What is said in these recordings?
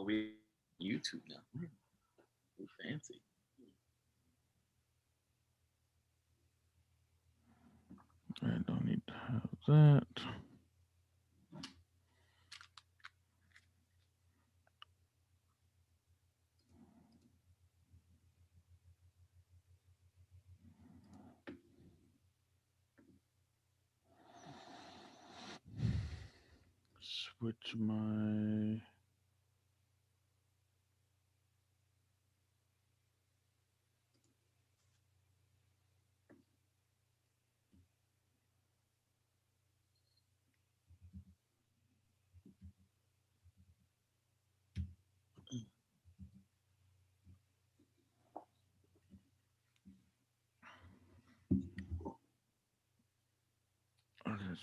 we YouTube now. We fancy. I don't need to have that. Switch my. Let's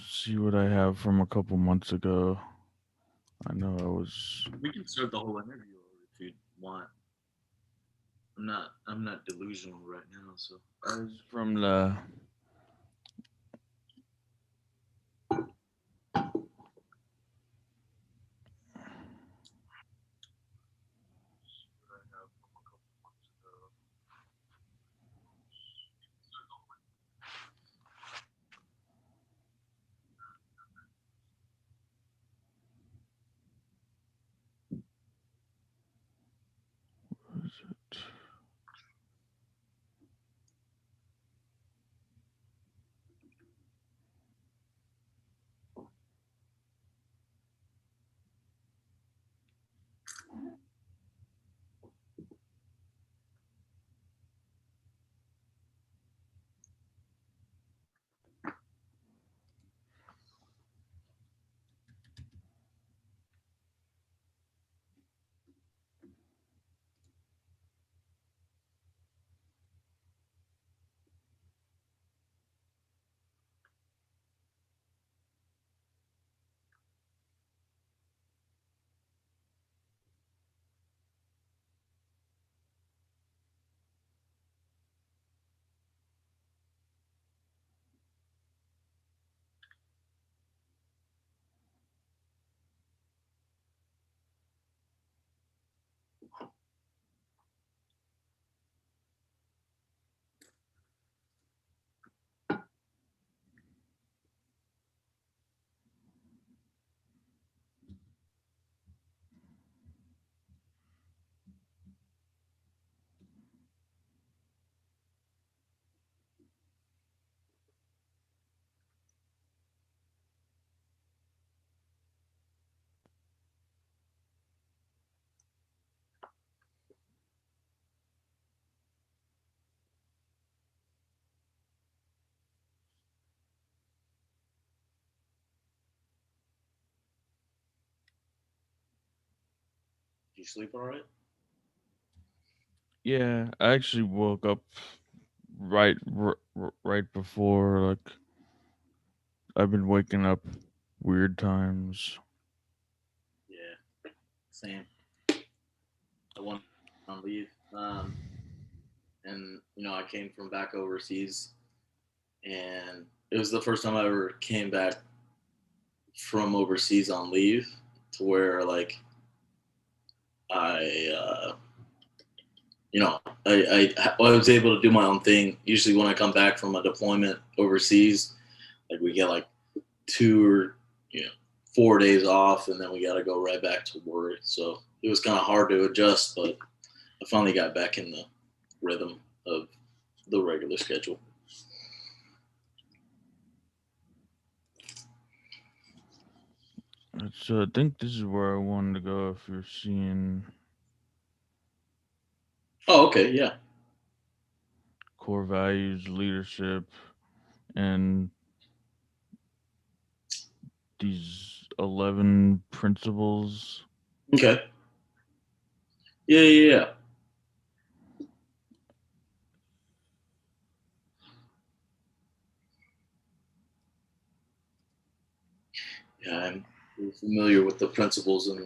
see what I have from a couple months ago. I know I was. We can start the whole interview over if you want. I'm not delusional right now, so I was from the. What is it? you sleep all right? Yeah, I actually woke up right before. Like I've been waking up weird times. Yeah, same. I went on leave, and I came from back overseas, and it was the first time I ever came back from overseas on leave, to where like I, I was able to do my own thing. Usually, when I come back from a deployment overseas, like we get like 2 or 4 days off, and then we got to go right back to work. So it was kind of hard to adjust, but I finally got back in the rhythm of the regular schedule. I think this is where I wanted to go. If you're seeing Oh, okay, yeah. core values, leadership, and these 11 principles. Okay. Yeah, yeah, yeah. Yeah, I'm familiar with the principles and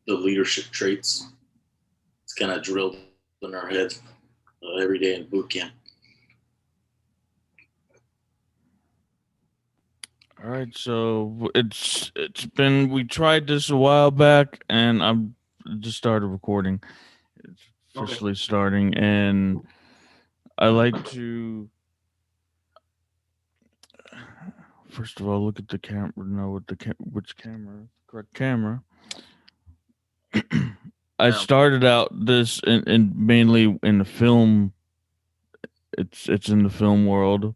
the leadership traits. It's kind of drilled in our heads every day in boot camp. All right, so it's been we tried this a while back, and just started recording. It's Okay. officially starting, and I like to first of all look at the camera, know what which camera, correct camera. I Yeah. started out this in mainly in the film. It's in the film world,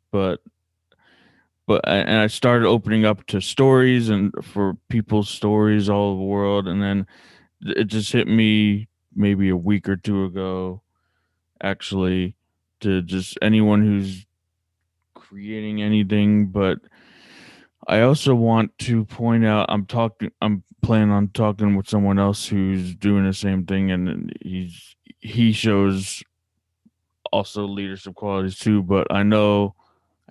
and I started opening up to stories and for people's stories all over the world, and then it just hit me maybe a week or two ago, actually, to just anyone who's creating anything. But I also want to point out I'm planning on talking with someone else who's doing the same thing, and he shows also leadership qualities too. But I know,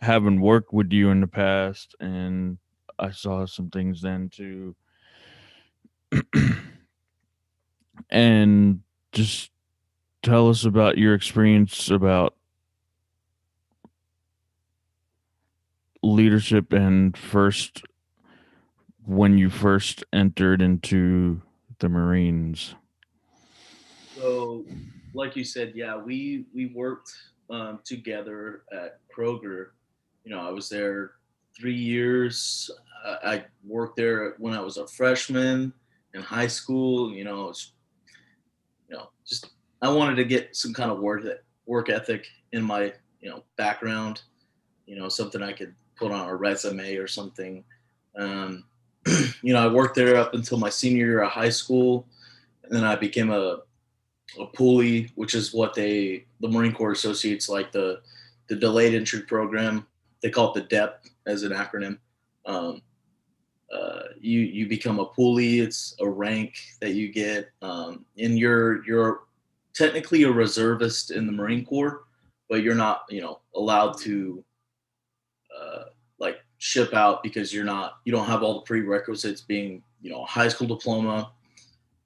having worked with you in the past, and I saw some things then too, and just tell us about your experience about leadership and first when you first entered into the Marines. So, like you said, yeah, we worked together at Kroger. I was there 3 years. I worked there when I was a freshman in high school. Just I wanted to get some kind of work ethic in my background. Something I could put on a resume or something. Um, I worked there up until my senior year of high school, and then I became a pulley, which is what the Marine Corps associates like the delayed entry program. They call it the DEP as an acronym. Um, you become a pulley. It's a rank that you get, and you're technically a reservist in the Marine Corps, but you're not allowed to uh, like ship out because you don't have all the prerequisites being a high school diploma.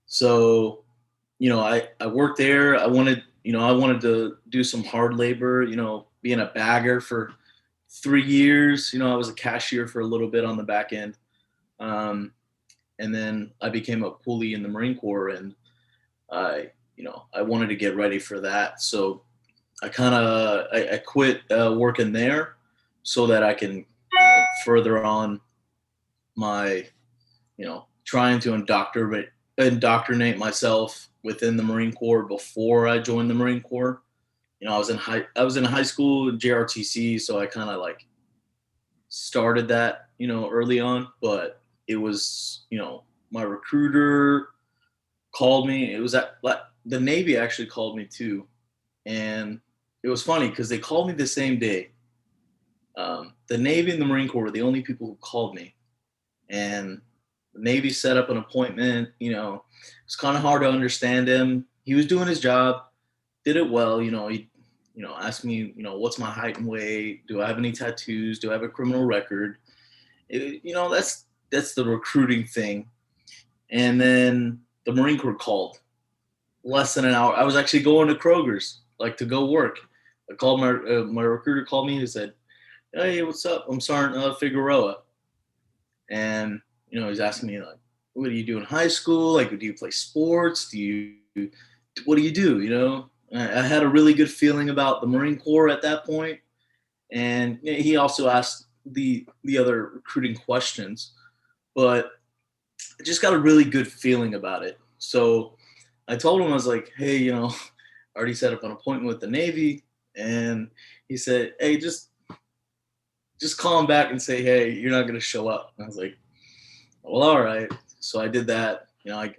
So I worked there. I wanted to do some hard labor, being a bagger for 3 years. I was a cashier for a little bit on the back end. Um, and then I became a pulley in the Marine Corps, and I wanted to get ready for that. So I quit working there so that I can further on my trying to indoctrinate myself within the Marine Corps before I joined the Marine Corps. I was in high school in JRTC, so I kind of like started that early on, but it was my recruiter called me. It was at the Navy actually called me too, and it was funny because they called me the same day. The Navy and the Marine Corps were the only people who called me, and the Navy set up an appointment. It's kind of hard to understand him. He was doing his job, did it well. He asked me, what's my height and weight? Do I have any tattoos? Do I have a criminal record? That's the recruiting thing. And then the Marine Corps called less than an hour. I was actually going to Kroger's, like to go work. I called my recruiter called me and said, "Hey, what's up? I'm Sergeant Figueroa." And he's asking me like, "What do you do in high school? Like, do you play sports? What do you do?" I had a really good feeling about the Marine Corps at that point, and he also asked the other recruiting questions, but I just got a really good feeling about it. So I told him, I was like, "Hey, I already set up an appointment with the Navy," and he said, "Hey, just call him back and say, hey, you're not going to show up." And I was like, "Well, all right." So I did that. I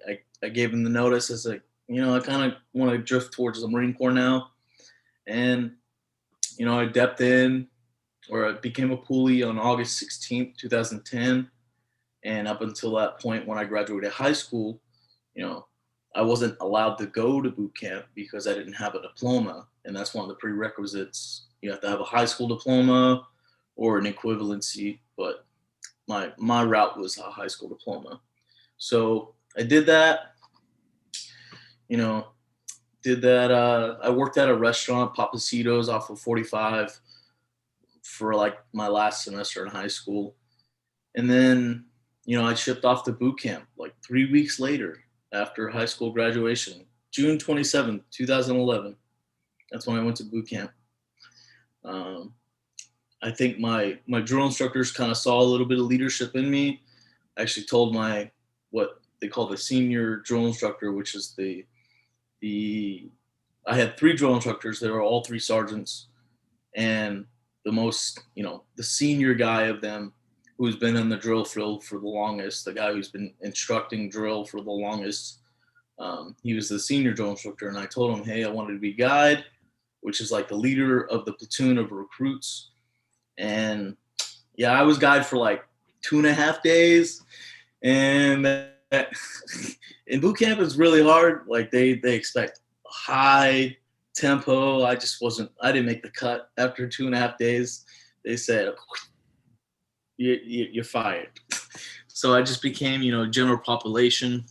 gave him the notice. I was like, I kind of want to drift towards the Marine Corps now. And, I depped in, or I became a pulley on August 16th, 2010. And up until that point, when I graduated high school, you know, I wasn't allowed to go to boot camp because I didn't have a diploma. And that's one of the prerequisites. You have to have a high school diploma or an equivalency. But my route was a high school diploma. So I did that, you know, I worked at a restaurant, Papacitos off of 45 for like my last semester in high school. And then, I shipped off to boot camp like 3 weeks later. after high school graduation, June 27th, 2011. That's when I went to boot camp. Um, I think my drill instructors kind of saw a little bit of leadership in me. I actually told my what they call the senior drill instructor, which is the I had three drill instructors. They were all three sergeants, and the most, the senior guy of them, who's been in the drill field for the longest, the guy who's been instructing drill for the longest. He was the senior drill instructor, and I told him, hey, I wanted to be guide, which is like the leader of the platoon of recruits. And yeah, I was guide for like 2.5 days, and that in boot camp is really hard. Like they expect high tempo. I didn't make the cut after 2.5 days. They said, you're fired. So I just became, general population.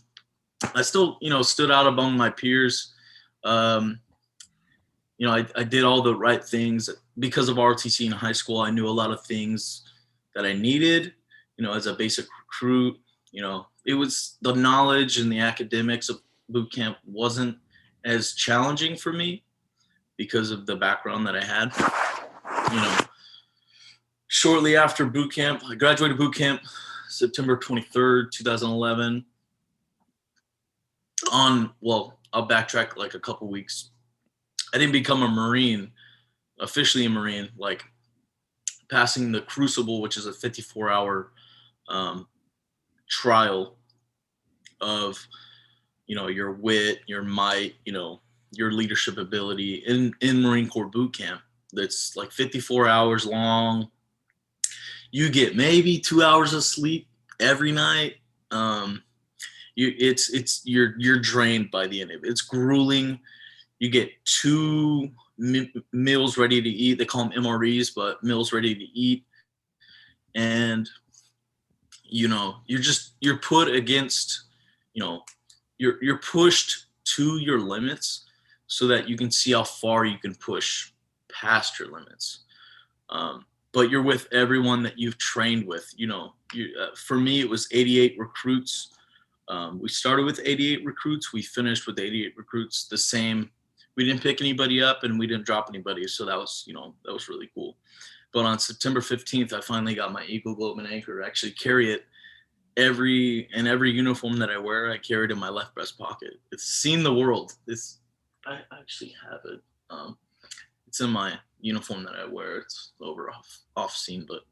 I still, stood out among my peers. I did all the right things because of ROTC in high school. I knew a lot of things that I needed, as a basic recruit. It was the knowledge and the academics of boot camp wasn't as challenging for me because of the background that I had. Shortly after boot camp, I graduated boot camp September 23rd, 2011. I'll backtrack like a couple weeks. I didn't become a Marine, officially a Marine, like passing the Crucible, which is a 54-hour trial of, your wit, your might, your leadership ability in Marine Corps boot camp. That's like 54 hours long. You get maybe 2 hours of sleep every night. You're drained by the end of it. It's grueling. You get two meals ready to eat. They call them MREs, but meals ready to eat. And, you're put against, you're pushed to your limits so that you can see how far you can push past your limits. But you're with everyone that you've trained with. For me, it was 88 recruits. We started with 88 recruits. We finished with 88 recruits. The same. We didn't pick anybody up and we didn't drop anybody. So that was really cool. But on September 15th, I finally got my Eagle Globe and Anchor. I actually carry it every uniform that I wear. I carry it in my left breast pocket. It's seen the world. I actually have it. It's in my uniform that I wear. It's over off scene, but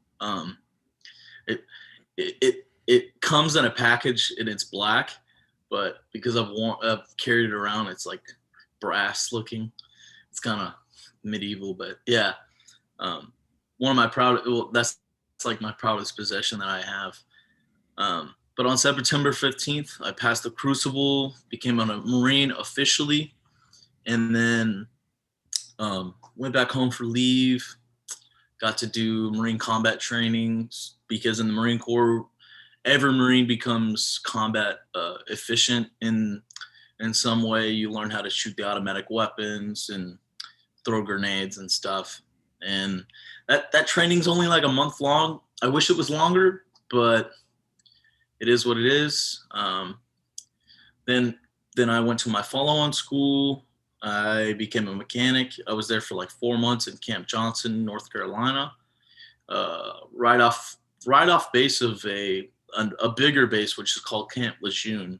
it comes in a package and it's black, but because I've carried it around, it's like brass looking. It's kind of medieval, but yeah. One of my that's like my proudest possession that I have. But on September 15th, I passed the Crucible, became a Marine officially, and then went back home for leave. Got to do Marine combat trainings because in the Marine Corps, every Marine becomes combat efficient in some way. You learn how to shoot the automatic weapons and throw grenades and stuff. And that training's only like a month long. I wish it was longer, but it is what it is. Then I went to my follow-on school. I became a mechanic. I was there for like 4 months in Camp Johnson, North Carolina, right off base of a bigger base, which is called Camp Lejeune.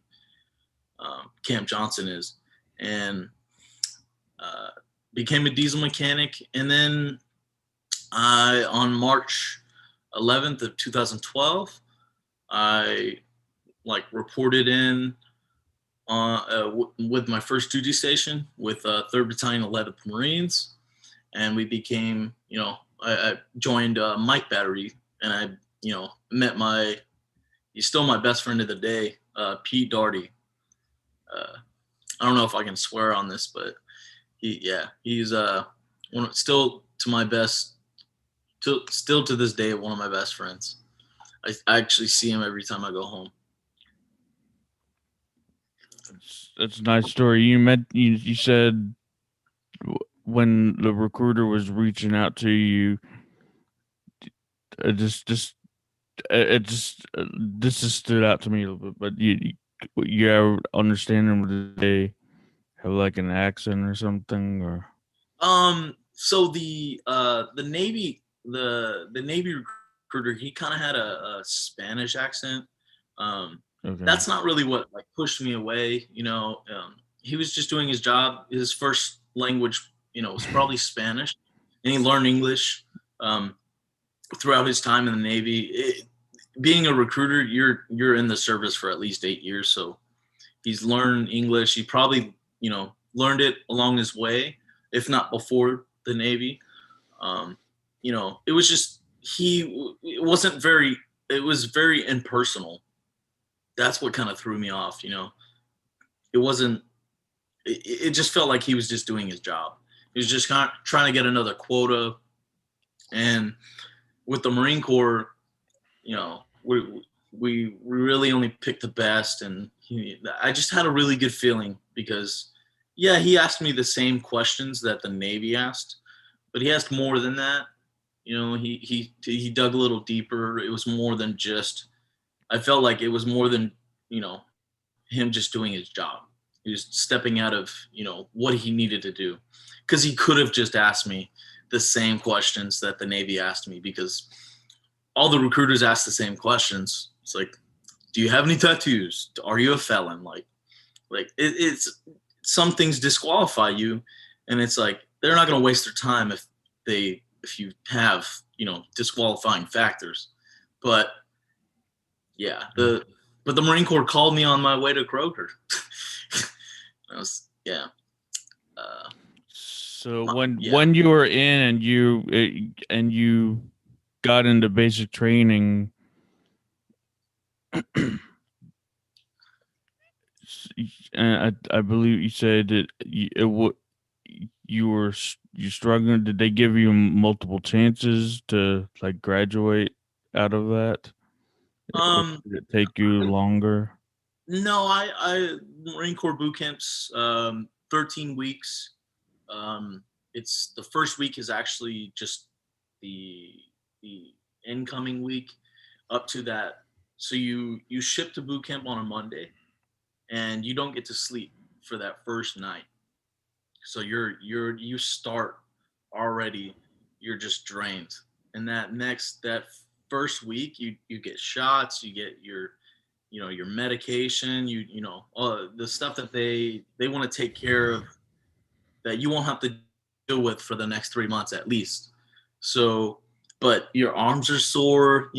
Camp Johnson is, and became a diesel mechanic. And then on March 11th of 2012, I reported in with my first duty station with 3rd Battalion, 11th Marines, and we became, I joined Mike Battery, and I, met he's still my best friend of the day, Pete Darty. I don't know if I can swear on this, but he's still to this day one of my best friends. I actually see him every time I go home. That's a nice story. You said when the recruiter was reaching out to you, this just stood out to me a little bit. But you ever understand them? Do they have like an accent or something? Or So the Navy the Navy recruiter, he kind of had a Spanish accent. okay, That's not really what like pushed me away. He was just doing his job. His first language, was probably Spanish, and he learned English um, throughout his time in the Navy. Being a recruiter, you're in the service for at least 8 years, so he's learned English. He probably learned it along his way, if not before the Navy. It was just it wasn't very. It was very impersonal. That's what kind of threw me off. It wasn't. It just felt like he was just doing his job. He was just kind of trying to get another quota. And with the Marine Corps, we really only picked the best, and I just had a really good feeling because, yeah, he asked me the same questions that the Navy asked, but he asked more than that. He dug a little deeper. It was more than just. I felt like it was more than him just doing his job. He was stepping out of what he needed to do, because he could have just asked me the same questions that the Navy asked me, because all the recruiters ask the same questions. It's like, do you have any tattoos? Are you a felon? It's some things disqualify you, and it's like they're not going to waste their time if you have disqualifying factors. But yeah, but the Marine Corps called me on my way to Kroger. Yeah. so when Yeah. when you were in and you got into basic training, and I believe you said that you struggling. Did they give you multiple chances to like graduate out of that? Or Um. did it take you longer? No, I Marine Corps boot camps. 13 weeks. It's the first week is actually just the the incoming week up to that. So you ship to boot camp on a Monday, and you don't get to sleep for that first night. So you start already. You're just drained, and that first week you get shots. You get your medication. All the stuff that they want to take care of, that you won't have to deal with for the next 3 months at least. So, but your arms are sore,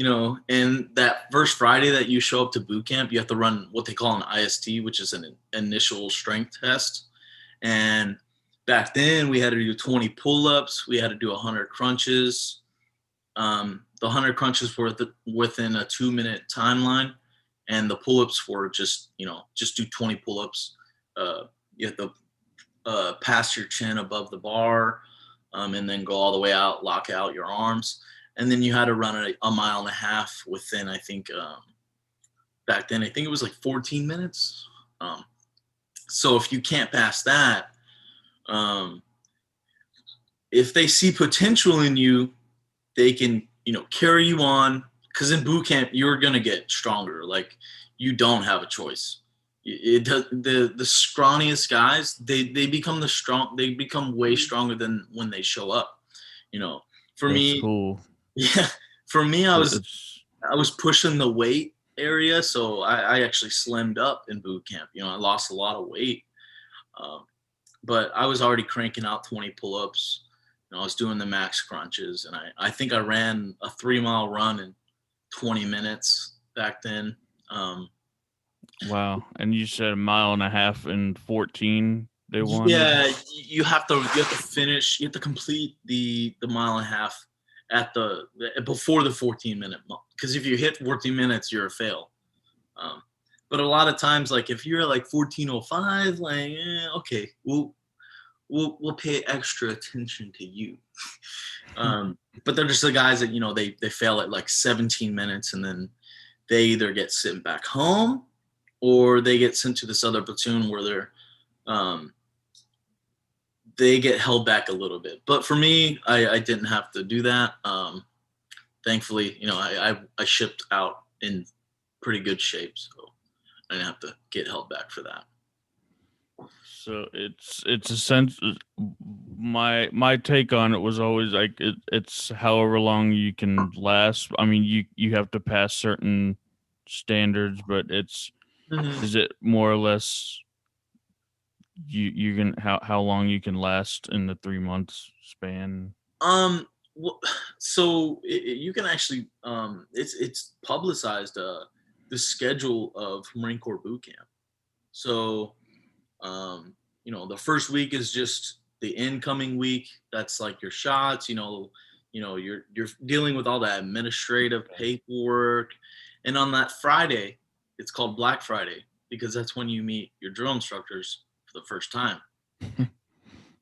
and that first Friday that you show up to boot camp, you have to run what they call an IST, which is an initial strength test. And back then we had to do 20 pull-ups, we had to do 100 crunches. The 100 crunches were within a 2-minute timeline, and the pull-ups were just do 20 pull-ups. You have to pass your chin above the bar, and then go all the way out, lock out your arms. And then you had to run a mile and a half within, I think, back then, I think it was like 14 minutes. So if you can't pass that, um, if they see potential in you, they can, carry you on. Because in boot camp, you're going to get stronger. Like, you don't have a choice. The scrawniest guys, they become way stronger than when they show up. For That's me, cool. yeah, for me, It's I was pushing the weight area, so I actually slimmed up in boot camp. I lost a lot of weight, um, but I was already cranking out 20 pull-ups. I was doing the max crunches, and I think I ran a 3-mile run in 20 minutes back then. wow. And you said a mile and a half and 14 they wanted? Yeah, you have to finish. You have to complete the mile and a half at the before the 14-minute, because if you hit 14 minutes, you're a fail. Um, but a lot of times, like if you're like 14:05, like okay, we'll pay extra attention to you. But they're just the guys that they fail at like 17 minutes, and then they either get sent back home or they get sent to this other platoon where um, they get held back a little bit. But for me, I didn't have to do that. Thankfully, I shipped out in pretty good shape. So I didn't have to get held back for that. So it's a sense. My take on it was always like it's however long you can last. I mean, you have to pass certain standards, but is it more or less you can how long you can last in the 3 months span? Well, so you can actually it's publicized the schedule of Marine Corps boot camp. So the first week is just the incoming week. That's like your shots. You're dealing with all that administrative paperwork, and on that Friday, it's called Black Friday because that's when you meet your drill instructors for the first time.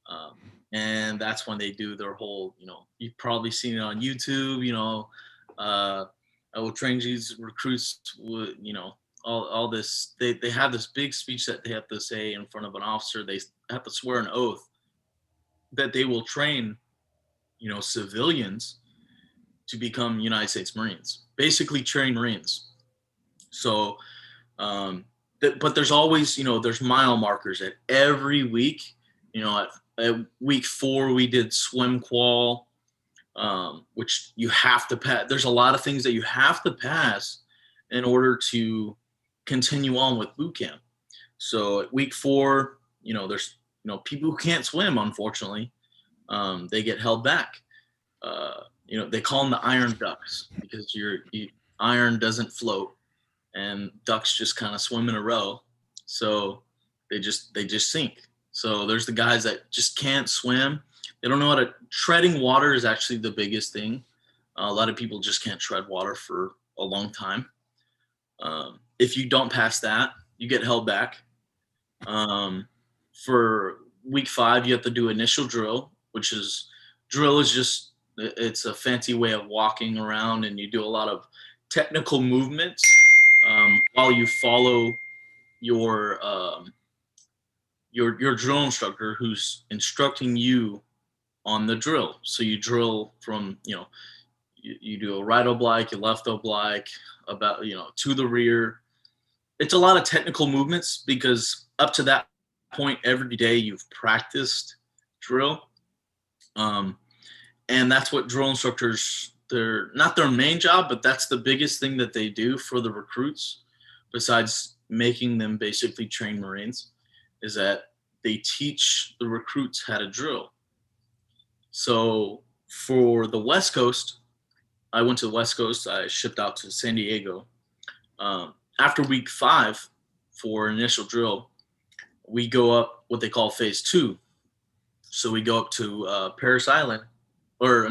Um, and that's when they do their whole, you've probably seen it on YouTube, I will train these recruits with, all this, they have this big speech that they have to say in front of an officer. They have to swear an oath that they will train, civilians to become United States Marines, basically train Marines. So, but there's always, there's mile markers at every week. At week 4, we did swim qual, which you have to pass. There's a lot of things that you have to pass in order to continue on with boot camp. So at week 4, there's, people who can't swim, unfortunately, they get held back. They call them the iron ducks because iron doesn't float and ducks just kind of swim in a row. So they just sink. So there's the guys that just can't swim. They don't know how to. Treading water is actually the biggest thing. A lot of people just can't tread water for a long time. If you don't pass that, you get held back. For week 5, you have to do initial drill, which is just, it's a fancy way of walking around, and you do a lot of technical movements while you follow your drill instructor who's instructing you on the drill. So you drill from, you do a right oblique, a left oblique, about, to the rear. It's a lot of technical movements because up to that point, every day you've practiced drill. And that's what drill instructors, they're not their main job, but that's the biggest thing that they do for the recruits, besides making them basically train Marines, is that they teach the recruits how to drill. So for the West Coast, I went to the West Coast. I shipped out to San Diego. After week 5 for initial drill, we go up what they call phase 2. So we go up to Parris Island, or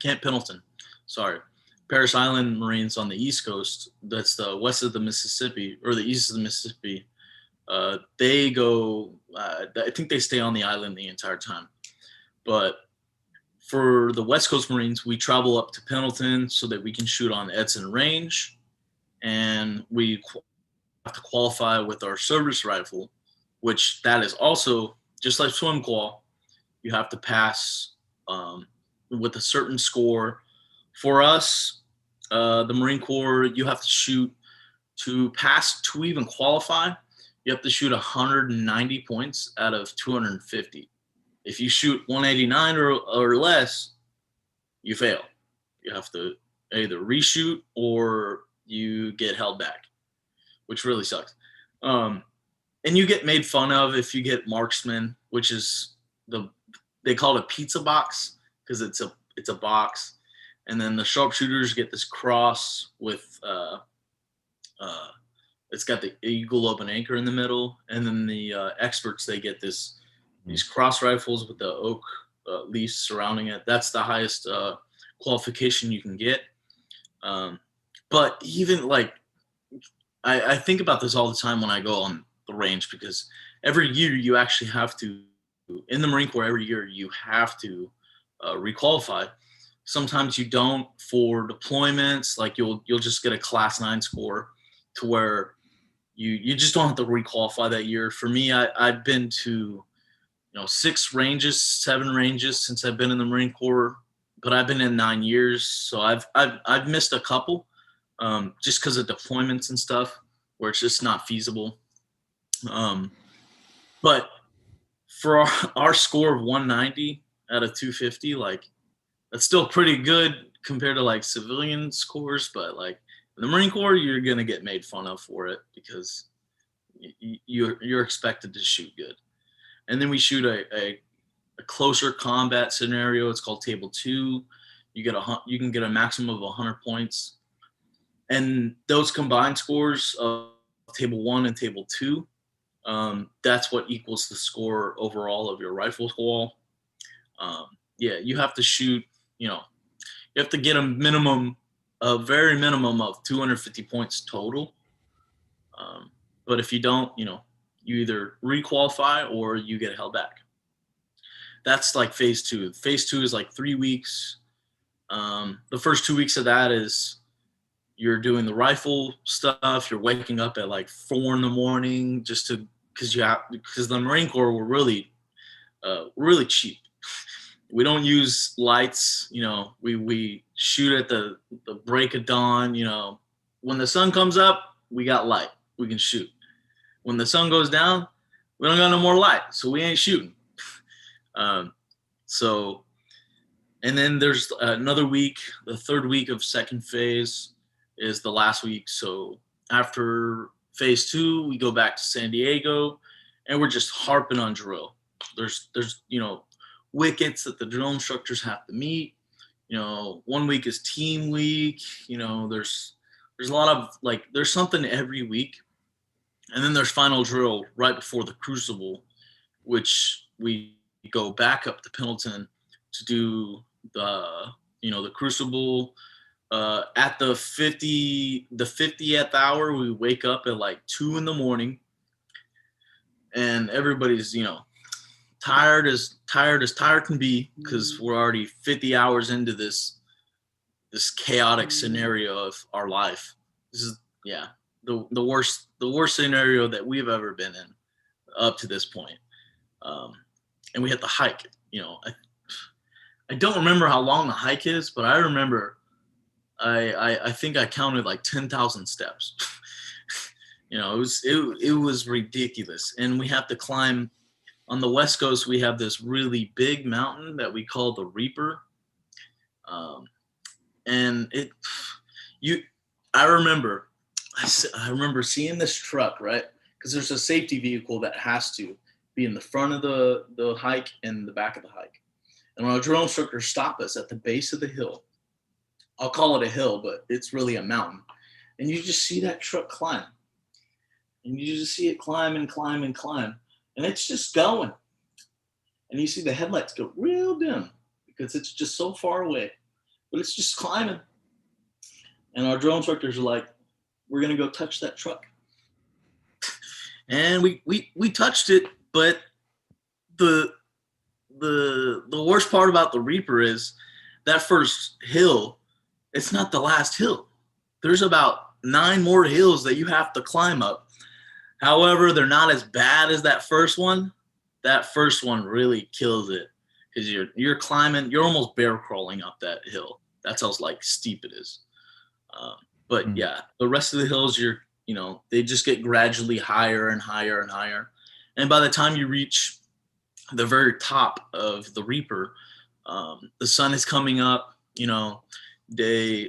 Camp Pendleton. Sorry. Parris Island Marines on the East Coast. That's the west of the Mississippi, or the east of the Mississippi. They go, I think they stay on the island the entire time. But for the West Coast Marines, we travel up to Pendleton so that we can shoot on Edson Range. And we have to qualify with our service rifle, which that is also, just like swim qual, you have to pass with a certain score. For us, the Marine Corps, you have to shoot, to pass, to even qualify, you have to shoot 190 points out of 250. If you shoot 189 or less, you fail. You have to either reshoot or you get held back, which really sucks. And you get made fun of if you get marksman, which is they call it a pizza box because it's a box. And then the sharpshooters get this cross with it's got the eagle open anchor in the middle, and then the experts, they get these cross rifles with the oak leaves surrounding it. That's the highest qualification you can get. But even like, I think about this all the time when I go on the range, because every year you actually have to, in the Marine Corps, every year you have to requalify. Sometimes you don't for deployments, like you'll just get a class 9 score to where you just don't have to requalify that year. For me, I've been to 6 ranges, 7 ranges since I've been in the Marine Corps, but I've been in 9 years, so I've missed a couple just because of deployments and stuff. where it's just not feasible. But for our score of 190 out of 250, like that's still pretty good compared to like civilian scores. But like in the Marine Corps, you're gonna get made fun of for it because you're expected to shoot good. And then we shoot a closer combat scenario. It's called Table 2. You can get a maximum of 100 points, and those combined scores of Table 1 and Table 2, that's what equals the score overall of your rifle wall. Yeah, you have to shoot. You have to get a very minimum of 250 points total. But if you don't, you either requalify or you get held back. That's like phase 2. Phase 2 is like 3 weeks. The first 2 weeks of that is you're doing the rifle stuff. You're waking up at like 4 a.m. just because the Marine Corps were really cheap. We don't use lights. We shoot at the break of dawn. When the sun comes up, we got light. We can shoot. When the sun goes down, we don't got no more light, so we ain't shooting. And then there's another week. The third week of second phase is the last week. So after phase 2, we go back to San Diego, and we're just harping on drill. There's wickets that the drill instructors have to meet. 1 week is team week. There's a lot of there's something every week. And then there's final drill right before the Crucible, which we go back up to Pendleton to do the Crucible. At the 50th hour, we wake up at like 2 a.m, and everybody's tired as tired can be because we're already 50 hours into this chaotic scenario of our life. This is the worst scenario that we've ever been in up to this point. And we had to hike. I don't remember how long the hike is, but I remember I think I counted like 10,000 steps. It was ridiculous. And we have to climb on the West Coast. We have this really big mountain that we call the Reaper. And I remember seeing this truck, right? Because there's a safety vehicle that has to be in the front of the hike and the back of the hike. And when our drill instructors stop us at the base of the hill, I'll call it a hill, but it's really a mountain. And you just see that truck climb. And you just see it climb and climb and climb. And it's just going. And you see the headlights go real dim because it's just so far away. But it's just climbing. And our drill instructors are like, we're going to go touch that truck. And we touched it, but the worst part about the Reaper is that first hill, it's not the last hill. There's about 9 more hills that you have to climb up. However, they're not as bad as that first one. That first one really kills it because you're climbing, you're almost bear crawling up that hill. That's how steep it is. But yeah, the rest of the hills, they just get gradually higher and higher and higher. And by the time you reach the very top of the Reaper, the sun is coming up.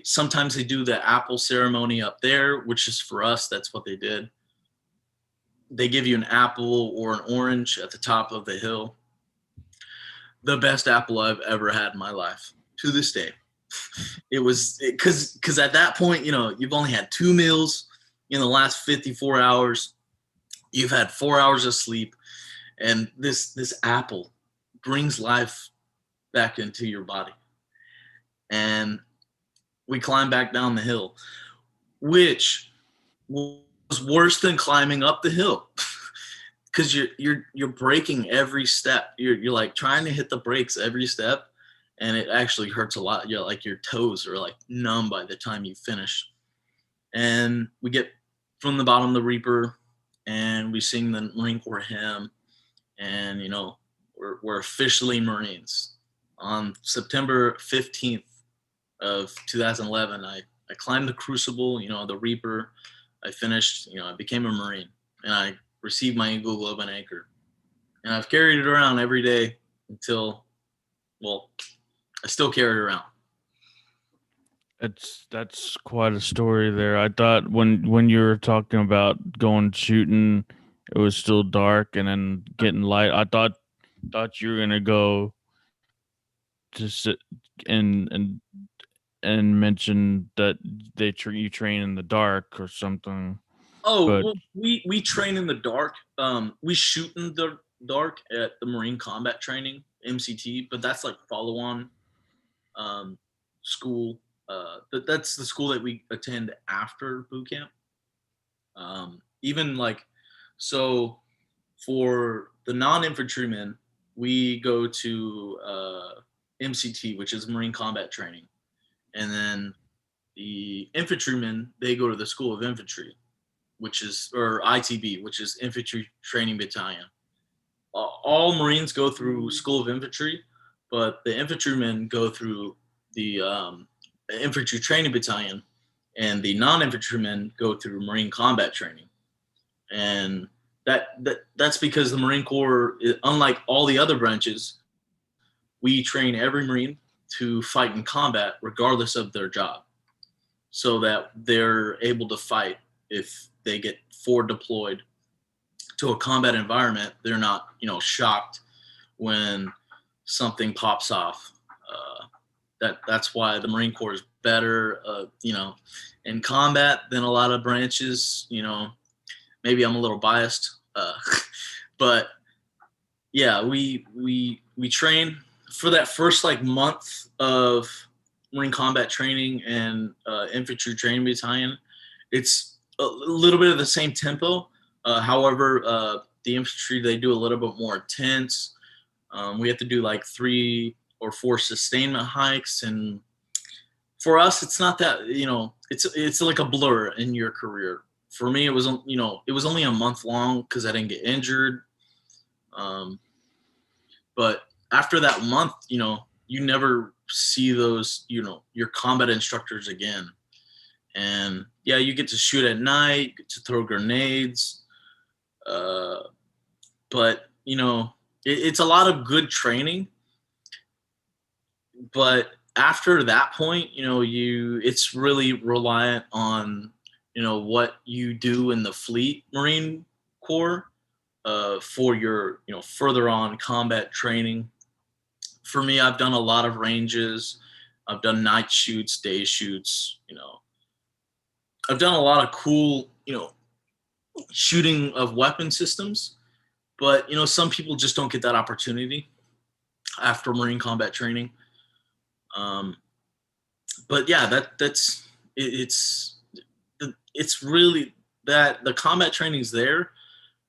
Sometimes they do the apple ceremony up there, which is for us, that's what they did. They give you an apple or an orange at the top of the hill. The best apple I've ever had in my life to this day. It was because at that point, you've only had 2 meals in the last 54 hours. You've had 4 hours of sleep, and this apple brings life back into your body. And we climbed back down the hill, which was worse than climbing up the hill because you're breaking every step. You're like trying to hit the brakes every step. And it actually hurts a lot. Your toes are numb by the time you finish. And we get from the bottom of the Reaper, and we sing the Marine Corps hymn, and we're officially Marines. On September 15th of 2011, I climbed the Crucible, the Reaper. I finished, I became a Marine, and I received my Eagle Globe and Anchor. And I've carried it around every day until, well, I still carry it around. That's quite a story there. I thought when you were talking about going shooting, it was still dark and then getting light. I thought you were gonna go to sit and and mention that you train in the dark or something. Oh, But well, we train in the dark. We shoot in the dark at the Marine Combat Training (MCT), but that's like follow on um, school. But that's the school that we attend after boot camp. Even like so for the non-infantrymen, we go to MCT, which is Marine Combat Training, and then the infantrymen, they go to the School of Infantry, which is, or ITB, which is Infantry Training Battalion. All Marines go through School of Infantry, but the infantrymen go through the Infantry Training Battalion, and the non-infantrymen go through Marine Combat Training. And that's because the Marine Corps, unlike all the other branches, we train every Marine to fight in combat regardless of their job, so that they're able to fight if they get forward deployed to a combat environment. They're not, shocked when something pops off. That's why the Marine Corps is better, in combat than a lot of branches. Maybe I'm a little biased, but yeah, we train for that first like month of Marine Combat Training and Infantry Training Battalion. It's a little bit of the same tempo. However, the infantry, they do a little bit more intense. We have to do like 3 or 4 sustainment hikes, and for us, it's not that, it's like a blur in your career. For me, it was only a month long because I didn't get injured. But after that month, you never see those, your combat instructors again. And yeah, you get to shoot at night, get to throw grenades, but it's a lot of good training. But after that point, it's really reliant on what you do in the Fleet Marine Corps for your further on combat training. For me, I've done a lot of ranges. I've done night shoots, day shoots. I've done a lot of cool shooting of weapon systems. But some people just don't get that opportunity after Marine combat training. But yeah, it's really that the combat training's there,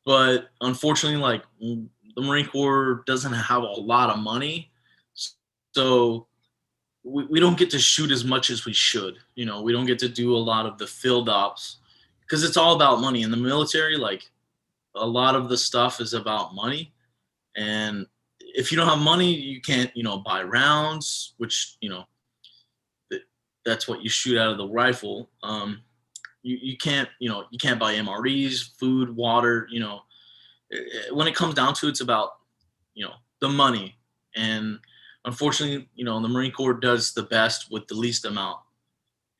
but unfortunately, like the Marine Corps doesn't have a lot of money, so we don't get to shoot as much as we should. We don't get to do a lot of the field ops because it's all about money in the military. Like a lot of the stuff is about money, and if you don't have money, you can't buy rounds, which that's what you shoot out of the rifle. You can't buy MREs, food, water. When it comes down to it, it's about the money. And unfortunately, the Marine Corps does the best with the least amount.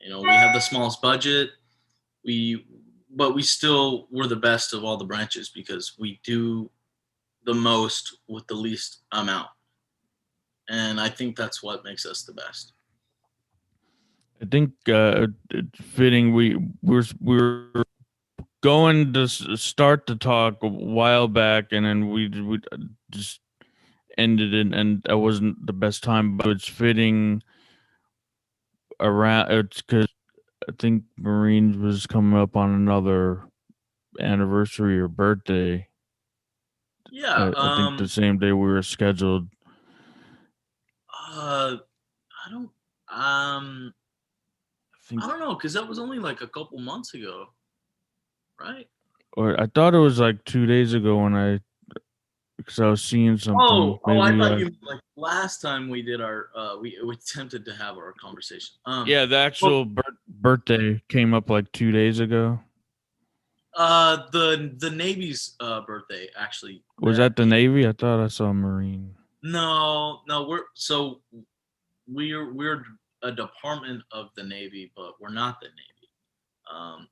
We have the smallest budget. But we're the best of all the branches because we do the most with the least amount. And I think that's what makes us the best. I think it's fitting. We were going to start to talk a while back, and then we just ended it, and that wasn't the best time. But it's fitting around. It's because I think Marines was coming up on another anniversary or birthday. Yeah. I think the same day we were scheduled. I don't. I don't know, because that was only like a couple months ago, right? Or I thought it was like 2 days ago because I was seeing something. I Maybe thought you meant like last time we did our we attempted to have our conversation. yeah, the Well, actual birthday came up like 2 days ago. The Navy's birthday actually. Was that the Navy? I thought I saw a Marine. No, we're a department of the Navy, but we're not the Navy. Um,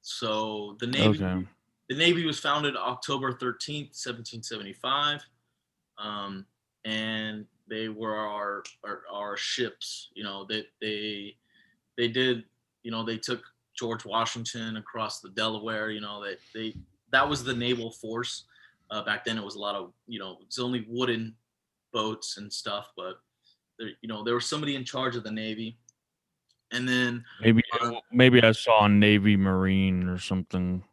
so Okay. the Navy was founded October 13th, 1775, and they were our ships. They did, they took George Washington across the Delaware. That was the naval force. Back then, it was a lot of, it's only wooden boats and stuff, but there was somebody in charge of the Navy. And then, Maybe uh, maybe I saw a Navy Marine or something.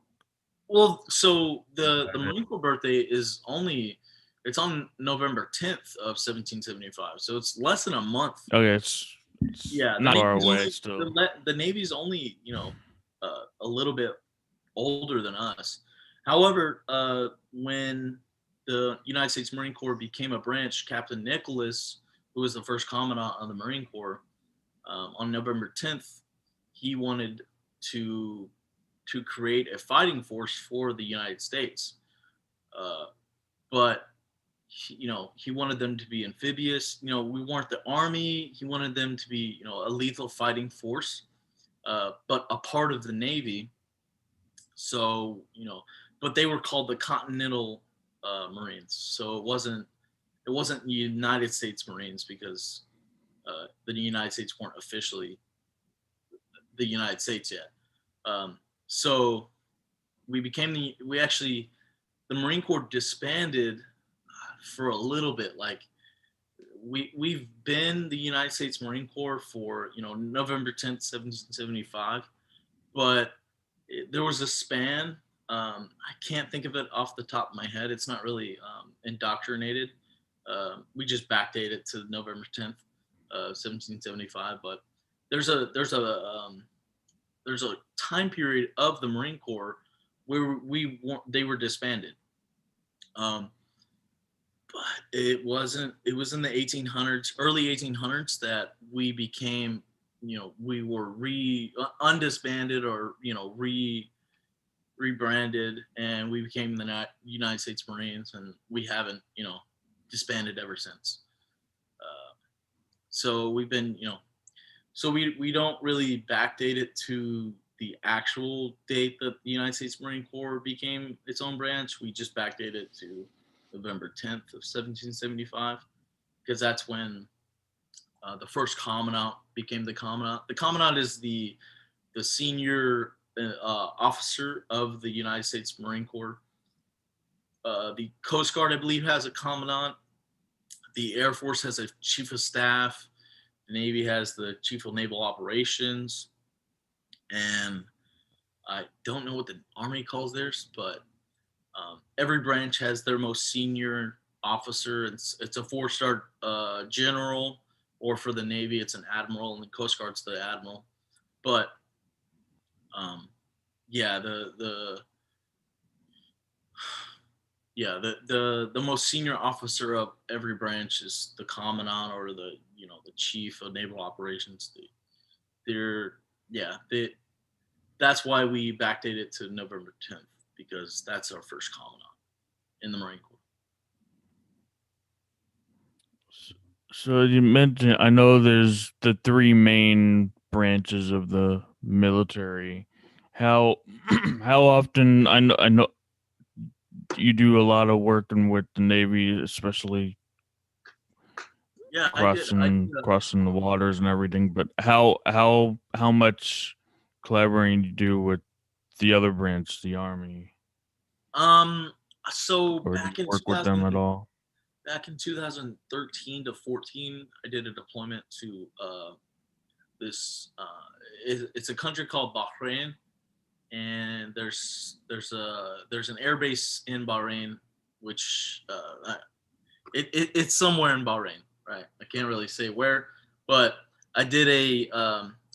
well, so the Marine Corps birthday is only it's on November 10th of 1775, so it's less than a month. Okay, it's Yeah, not far away still. The Navy's only a little bit older than us. However, when the United States Marine Corps became a branch, Captain Nicholas, who was the first commandant of the Marine Corps, on November 10th, he wanted to to create a fighting force for the United States, uh, but he wanted them to be amphibious. We weren't the army. He wanted them to be a lethal fighting force, but a part of the Navy. So but they were called the Continental Marines. So it wasn't United States Marines because the United States weren't officially the United States yet. So we actually the Marine Corps disbanded for a little bit. Like we've been the United States Marine Corps for November 10th, 1775, but there was a span. I can't think of it off the top of my head. It's not really indoctrinated. We just backdate it to November 10th, 1775. But there's a there's a there's a time period of the Marine Corps where they were disbanded. Um, but it wasn't. It was in the 1800s, early 1800s, that we became, we were undisbanded, or rebranded, and we became the United States Marines, and we haven't, disbanded ever since. Uh, so we've been, so we don't really backdate it to the actual date that the United States Marine Corps became its own branch. We just backdate it to November 10th of 1775, because that's when the first commandant became the commandant. The commandant is the senior officer of the United States Marine Corps. The Coast Guard, I believe, has a commandant. The Air Force has a chief of staff. The Navy has the chief of naval operations, and I don't know what the Army calls theirs, but every branch has their most senior officer. It's a four-star general, or for the Navy, it's an admiral, and the Coast Guard's the admiral. But um, yeah, the most senior officer of every branch is the commandant, or the chief of naval operations. They're yeah, that's why we backdate it to November 10th, because that's our first commandant in the Marine Corps. So you mentioned, I know there's the three main branches of the military. How how often, I know you do a lot of working with the Navy, especially Yeah, I did. crossing the waters and everything. But how much collaborating you do with the other branch, the Army, Um. So or do you work with them at all? back in 2013 to 14, I did a deployment to this. It's a country called Bahrain, and there's an air base in Bahrain, which it's somewhere in Bahrain, right? I can't really say where, but I did a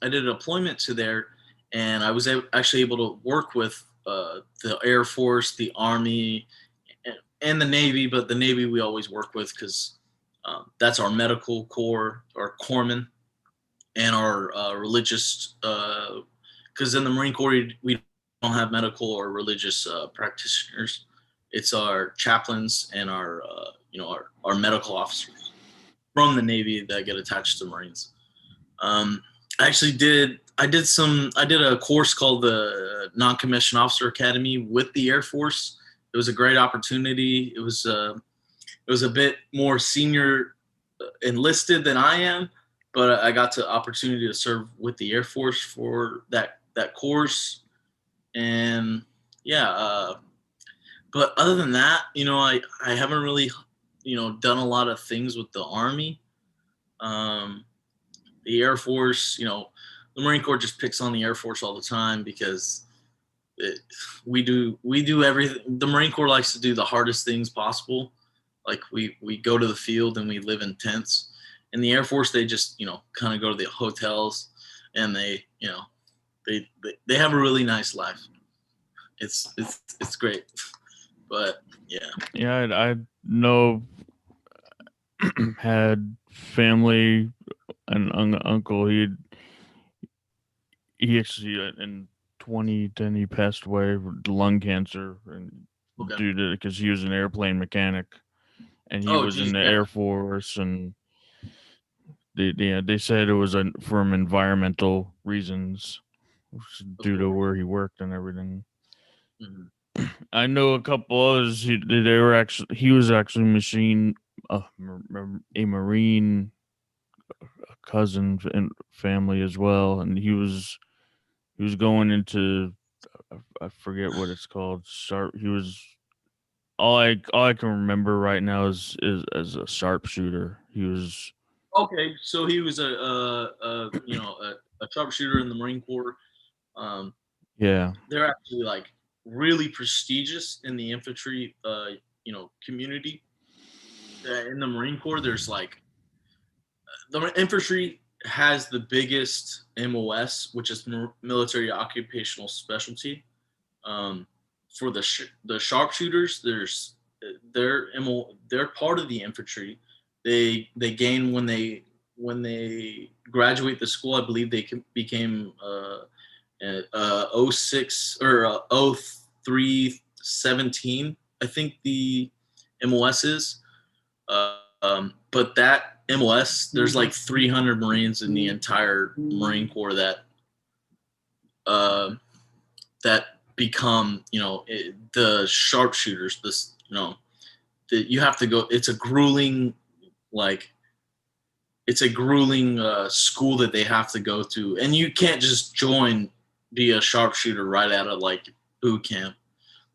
deployment to there, and I was actually able to work with the Air Force, the Army, and the Navy. But the Navy we always work with, because that's our medical corps, our corpsmen, and our religious. Because in the Marine Corps we don't have medical or religious practitioners. It's our chaplains and our our medical officers from the Navy that get attached to the Marines. Um, I did a course called the Non-Commissioned Officer Academy with the Air Force. It was a great opportunity. It was a bit more senior enlisted than I am, but I got the opportunity to serve with the Air Force for that course. And yeah, but other than that, I haven't really done a lot of things with the Army. Um, the Air Force, the Marine Corps just picks on the Air Force all the time because it, we do everything. The Marine Corps likes to do the hardest things possible. Like we go to the field and we live in tents. In the Air Force, they just kind of go to the hotels, and they have a really nice life. It's great, but yeah. Yeah, I know had family and uncle. He actually in 2010 he passed away with lung cancer and Okay. due to because he was an airplane mechanic and he Oh, was in geez, the yeah. Air Force and they said it was from environmental reasons Of due to course. where he worked and everything. Hmm. I know a couple others. He was actually a Marine cousin and family as well, and he was going into I forget what it's called. He was all I can remember right now is as a sharpshooter. He was Okay, so he was a sharpshooter in the Marine Corps. Um, yeah they're actually like really prestigious in the infantry, community. In the Marine Corps, there's like the infantry has the biggest MOS, which is military occupational specialty. Um, for the sharpshooters, they're part of the infantry. They gain when they graduate the school. I believe they became '06 or 0317. I think the MOS is. But that MOS, there's like 300 Marines in the entire Marine Corps uh, that become, the sharpshooters. This, you have to go. Like, it's a grueling school that they have to go to, and you can't just be a sharpshooter right out of like boot camp.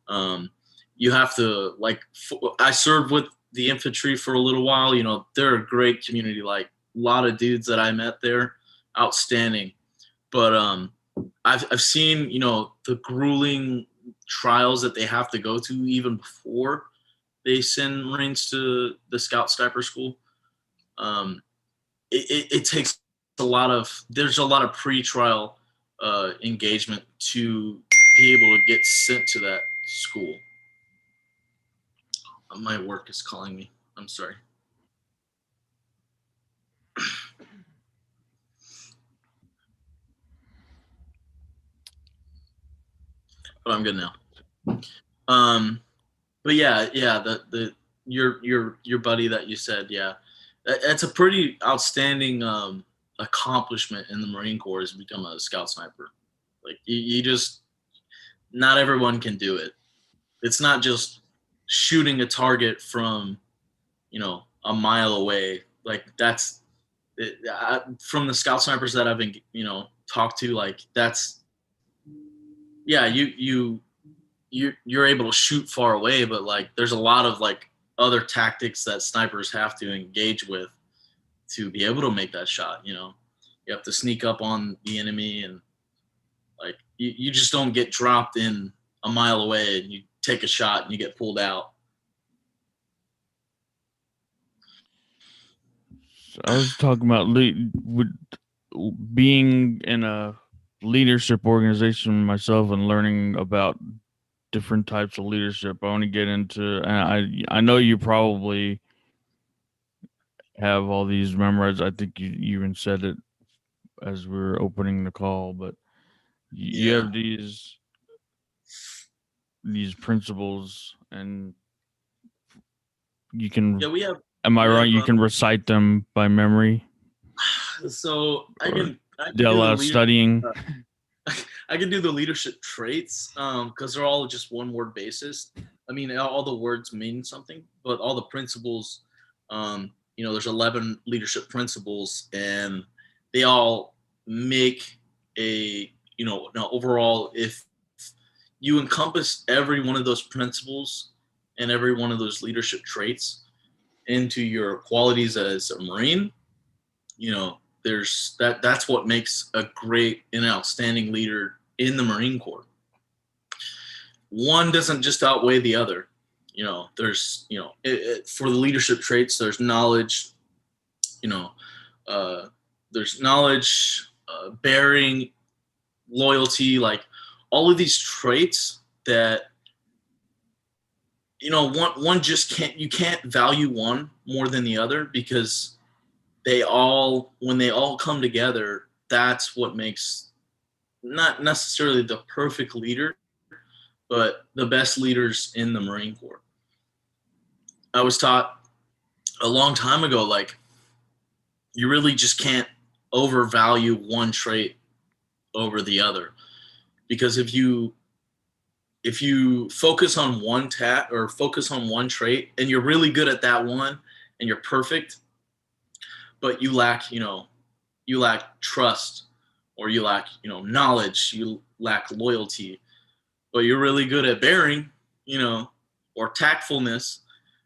Um, you have to I served with the infantry for a little while. They're a great community. Like a lot of dudes that I met there, outstanding. But I've seen the grueling trials that they have to go to even before they send Marines to the Scout Sniper School. Um, it takes there's a lot of pre-trial engagement to be able to get sent to that school. My work is calling me. I'm sorry, but I'm good now. Um, but yeah, the your buddy that you said, yeah, that's a pretty outstanding accomplishment in the Marine Corps is become a scout sniper. Like you just not everyone can do it. It's not just shooting a target from a mile away. Like from the scout snipers that I've been talked to. Like that's yeah, you're able to shoot far away, but like there's a lot of like other tactics that snipers have to engage with to be able to make that shot. You have to sneak up on the enemy, and like you just don't get dropped in a mile away and you take a shot and you get pulled out. I was talking about being in a leadership organization myself and learning about different types of leadership. I want to get into, and I know you probably have all these memorized. I think you even said it as we were opening the call, but you Yeah. have these. these principles, and you can, Yeah, we have am I we right, have you can recite them by memory, so or I do can a do the lot of studying? I can do the leadership traits because they're all just one word basis. I mean, all the words mean something, but all the principles, there's 11 leadership principles, and they all make a, now overall, if you encompass every one of those principles and every one of those leadership traits into your qualities as a Marine, that's what makes a great and outstanding leader in the Marine Corps. One doesn't just outweigh the other. For the leadership traits, there's knowledge, you know, uh, there's knowledge, bearing, loyalty, like all of these traits that, one just you can't value one more than the other, because when they all come together, that's what makes not necessarily the perfect leader, but the best leaders in the Marine Corps. I was taught a long time ago, like, you really just can't overvalue one trait over the other, because if you focus on focus on one trait and you're really good at that one and you're perfect, but you lack trust, or you lack knowledge, you lack loyalty, but you're really good at bearing, or tactfulness.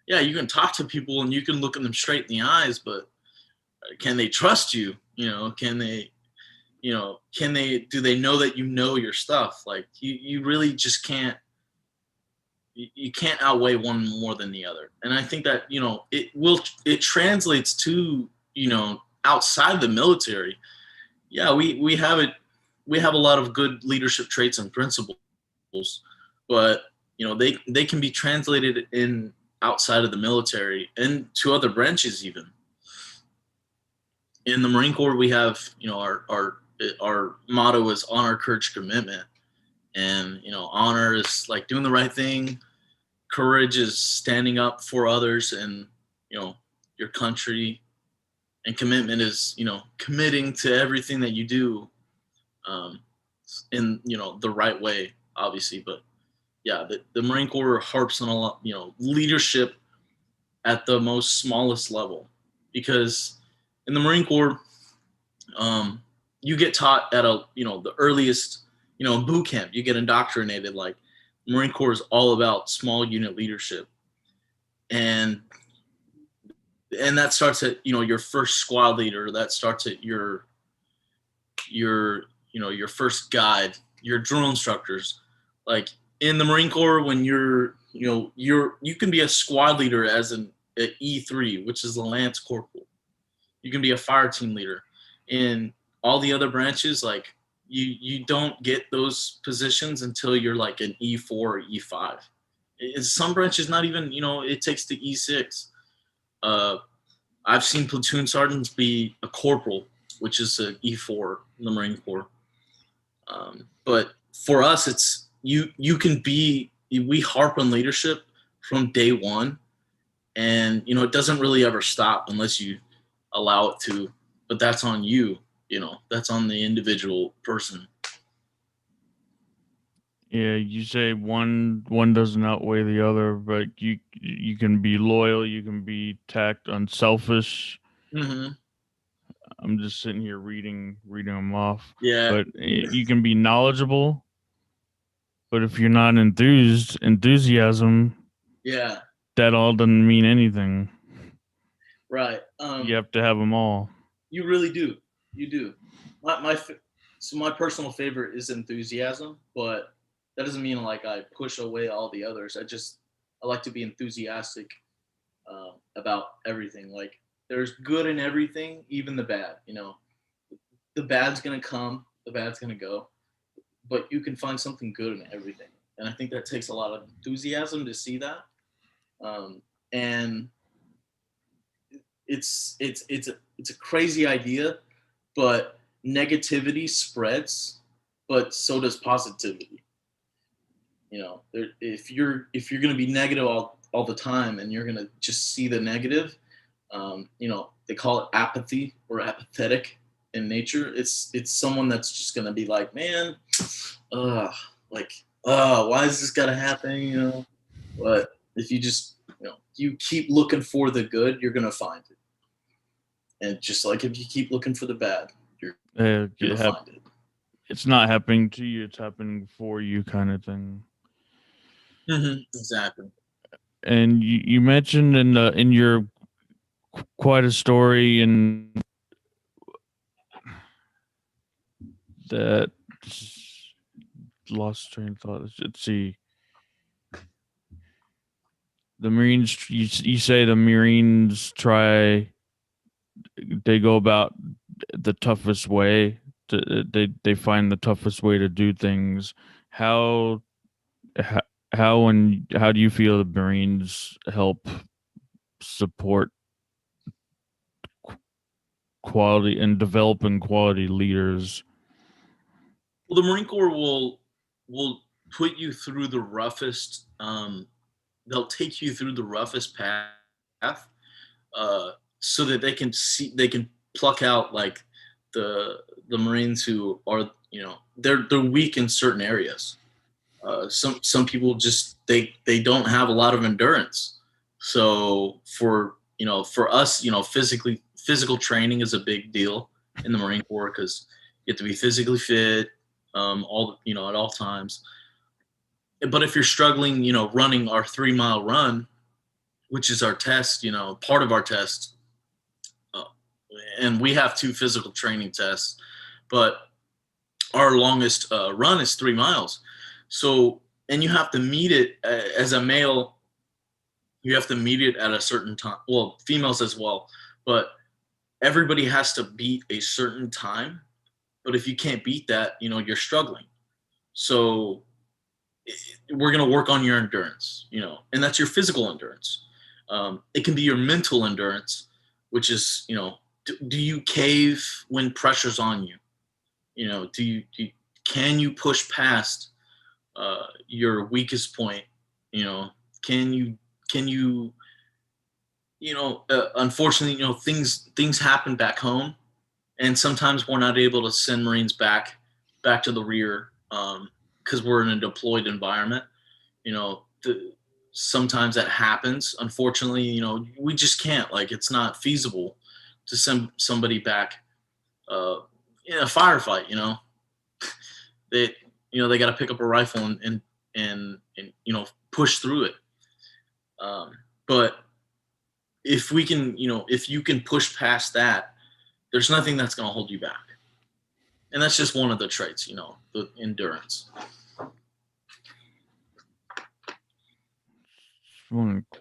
Yeah, you can talk to people and you can look at them straight in the eyes, but can they trust you? Do they know that your stuff? Like, you really just can't, you can't outweigh one more than the other. And I think that, it translates to, outside the military. Yeah, we have a lot of good leadership traits and principles, but they can be translated in outside of the military and to other branches. Even in the Marine Corps, we have, our motto is honor, courage, commitment. And honor is like doing the right thing, courage is standing up for others and your country, and commitment is committing to everything that you do, um, in the right way, obviously. But yeah, the Marine Corps harps on a lot, leadership at the most smallest level, because in the Marine Corps, you get taught at the earliest, boot camp, you get indoctrinated, like, Marine Corps is all about small unit leadership. And that starts at your first squad leader, that starts at your first guide, your drill instructors. Like, in the Marine Corps, when you can be a squad leader as an E3, which is a lance corporal. You can be a fire team leader. In all the other branches, like, you don't get those positions until you're like an E4 or E5. In some branches, not even, it takes to E6. I've seen platoon sergeants be a corporal, which is an E4 in the Marine Corps. But for us, it's you can be. We harp on leadership from day one, and it doesn't really ever stop unless you allow it to. But that's on you. That's on the individual person. Yeah, you say one doesn't outweigh the other, but you can be loyal, you can be unselfish. Mm-hmm. I'm just sitting here reading them off. Yeah. But you can be knowledgeable, but if you're not enthusiasm, Yeah. that all doesn't mean anything. Right. You have to have them all. You really do. You do. So my personal favorite is enthusiasm, but that doesn't mean like I push away all the others. I like to be enthusiastic, about everything. Like, there's good in everything, even the bad. The bad's gonna come, the bad's gonna go, but you can find something good in everything. And I think that takes a lot of enthusiasm to see that. And it's a crazy idea, but negativity spreads, but so does positivity. if you're going to be negative all the time and you're going to just see the negative, they call it apathy or apathetic in nature. It's someone that's just going to be like, man, like, why is this got to happen? But if you just, you keep looking for the good, you're going to find it. And just like if you keep looking for the bad, you're going to find it. It's not happening to you, it's happening for you, kind of thing. Exactly. And you mentioned in your quite a story and that lost train of thought. Let's see. The Marines, you say the Marines they go about the toughest way. They find the toughest way to do things. How how do you feel the Marines help support quality and developing quality leaders? Well, the Marine Corps will put you through the roughest. They'll take you through the roughest path, so that they can pluck out like the Marines who are, they're weak in certain areas. Some people just they don't have a lot of endurance. So for us, physical training is a big deal in the Marine Corps because you have to be physically fit, at all times. But if you're struggling, running our 3 mile run, which is our test, part of our test, uh, and we have 2 physical training tests, but our longest run is 3 miles. So, and you have to meet it as a male. You have to meet it at a certain time. Well, females as well, but everybody has to beat a certain time. But if you can't beat that, you're struggling. So we're going to work on your endurance, and that's your physical endurance. It can be your mental endurance, which is, do you cave when pressure's on you? Can you push past your weakest point? Can you, unfortunately, things happen back home, and sometimes we're not able to send Marines back to the rear because we're in a deployed environment. Sometimes that happens. Unfortunately, we just can't. Like, it's not feasible to send somebody back in a firefight. They got to pick up a rifle and push through it. But if we can, if you can push past that, there's nothing that's going to hold you back. And that's just one of the traits, the endurance. I want to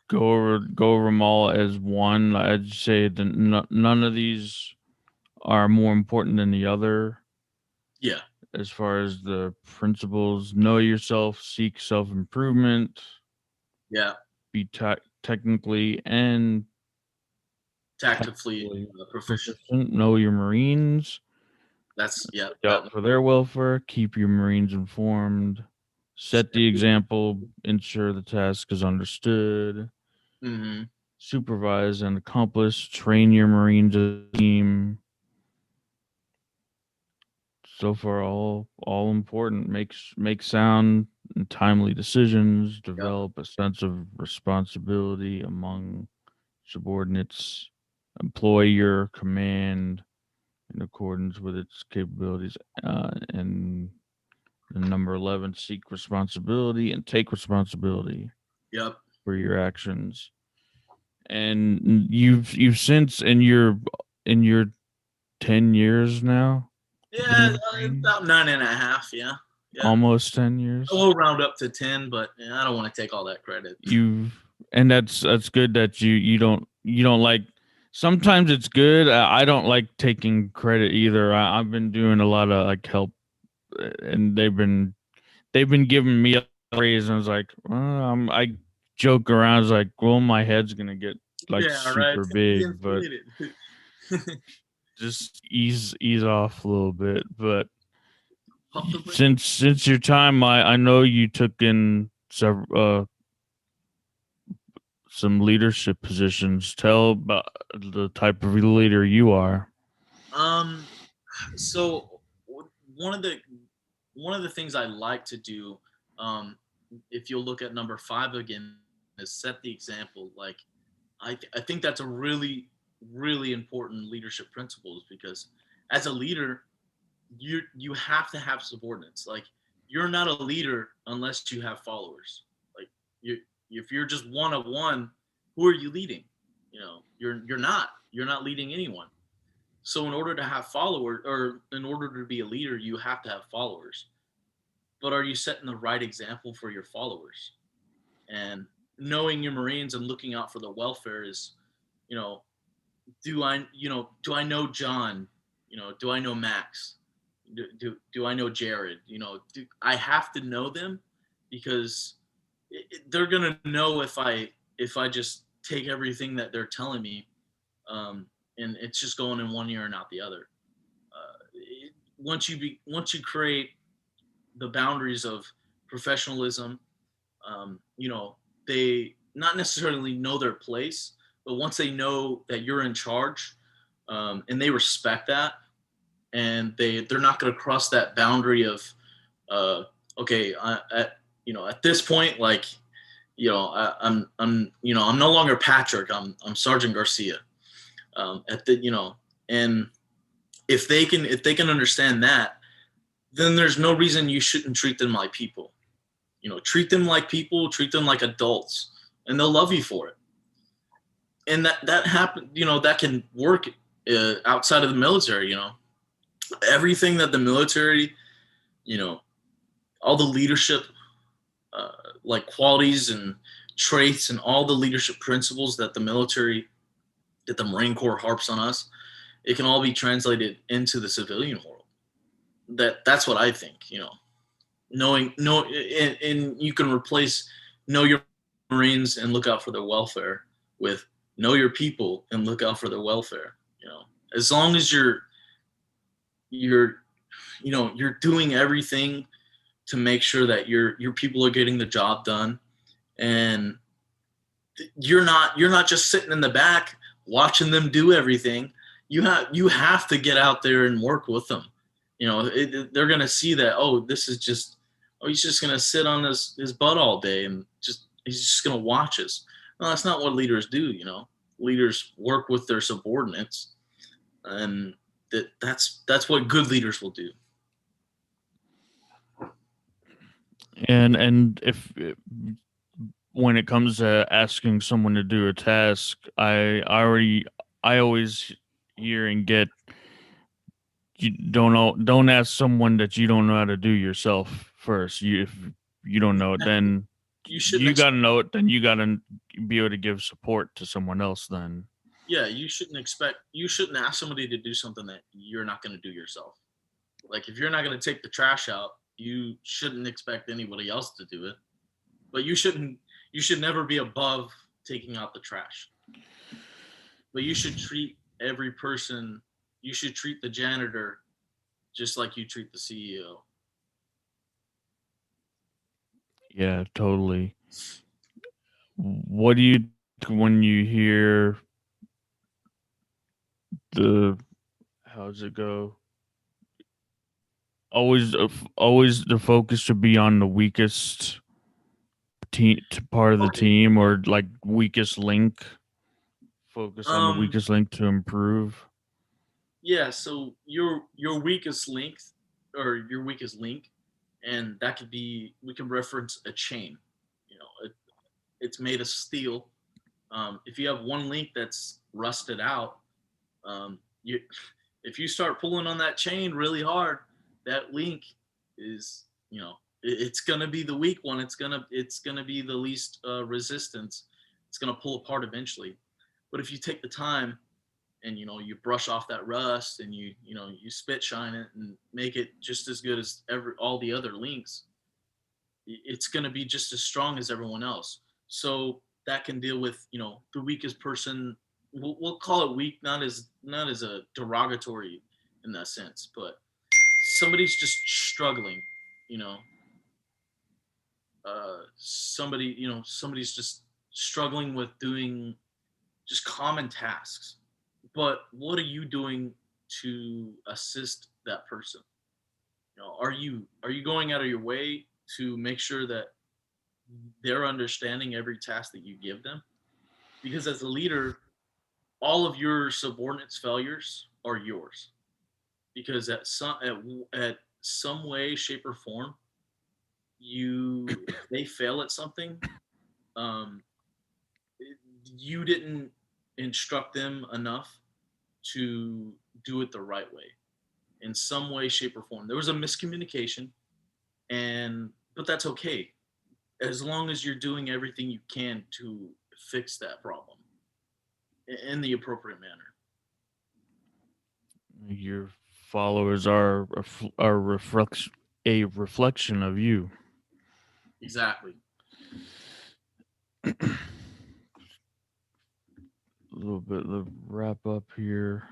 go over them all as one. I'd say that none of these are more important than the other. Yeah. As far as the principles, know yourself, seek self-improvement. Yeah. Be technically and Tactically proficient. Know your Marines. That's, yeah. For their welfare. Keep your Marines informed. Set the example. Ensure the task is understood. Mm-hmm. Supervise and accomplish. Train your Marines as a team. So far, all important. Make sound and timely decisions. Develop a sense of responsibility among subordinates. Employ your command in accordance with its capabilities. And number 11, seek responsibility and take responsibility. Yep. For your actions. And you've since in your 10 years now. Yeah, about 9.5. Yeah. Almost 10 years. We'll round up to 10, but I don't want to take all that credit. And that's good that you don't like. Sometimes it's good. I don't like taking credit either. I've been doing a lot of like help, and they've been giving me a raise, and I was like, I joke around. I was like, well, my head's gonna get like super big, but just ease off a little bit. But puff the brakes. Since your time, I know you took in several some leadership positions. Tell about the type of leader you are. Um, so one of the one of the things I like to do, um, if you'll look at number 5 again, is set the example. Like I think that's a really important leadership principles because as a leader, you have to have subordinates. Like you're not a leader unless you have followers. Like you if you're just one of one, who are you leading? You're not leading anyone. So in order to have followers or in order to be a leader, you have to have followers. But are you setting the right example for your followers? And knowing your Marines and looking out for the welfare is, you know, do I know John? Do I know Max? Do I know Jared? I have to know them because they're gonna know if I just take everything that they're telling me, and it's just going in one ear and out the other. Once you create the boundaries of professionalism, they not necessarily know their place, but once they know that you're in charge, and they respect that, and they're not going to cross that boundary of, uh, okay, at this point, like, I'm no longer Patrick. I'm Sergeant Garcia. At the and if they can understand that, then there's no reason you shouldn't treat them like people. Treat them like people, treat them like adults, and they'll love you for it. And that happen, that can work outside of the military. Everything that the military, you know, all the leadership, uh, like qualities and traits, and all the leadership principles that the military, that the Marine Corps harps on us, it can all be translated into the civilian world. That's what I think. Knowing no and you can replace know your Marines and look out for their welfare with know your people and look out for their welfare. As long as you're you're doing everything to make sure that your people are getting the job done, and you're not just sitting in the back watching them do everything. You have to get out there and work with them. They're gonna see that, oh, this is just, oh, he's just gonna sit on his butt all day and he's just gonna watch us. No, that's not what leaders do. Leaders work with their subordinates, and that's what good leaders will do. And if when it comes to asking someone to do a task, I always hear and get, you don't ask someone that you don't know how to do yourself first. If you don't know it, then You shouldn't you got to expect, know it. Then you got to be able to give support to someone else. Then yeah, you shouldn't ask somebody to do something that you're not going to do yourself. Like if you're not going to take the trash out, you shouldn't expect anybody else to do it. But you should never be above taking out the trash. But you should treat every person, you should treat the janitor just like you treat the CEO. yeah, totally. What do you when you hear the how does it go? Always the focus should be on the weakest team part of the Okay. team, or like weakest link. Focus on the Um weakest link to improve. yeah, so your weakest link, or your weakest link, and that could be, we can reference a chain. It's made of steel. If you have one link that's rusted out, you if you start pulling on that chain really hard, that link is, it's gonna be the weak one. It's gonna be the least resistance. It's gonna pull apart eventually. But if you take the time and you brush off that rust, and you spit shine it and make it just as good as all the other links, it's going to be just as strong as everyone else. So that can deal with the weakest person. We'll call it weak, not as a derogatory in that sense, but somebody's just struggling, you know, somebody's just struggling with doing just common tasks. But what are you doing to assist that person? You know, are you going out of your way to make sure that they're understanding every task that you give them? Because as a leader, all of your subordinates' failures are yours. Because at some way, shape, or form, if they fail at something, um, you didn't instruct them enough to do it the right way in some way, shape, or form. There was a miscommunication, and but that's okay as long as you're doing everything you can to fix that problem in the appropriate manner. Your followers a reflection of you. Exactly. A little bit of wrap up here.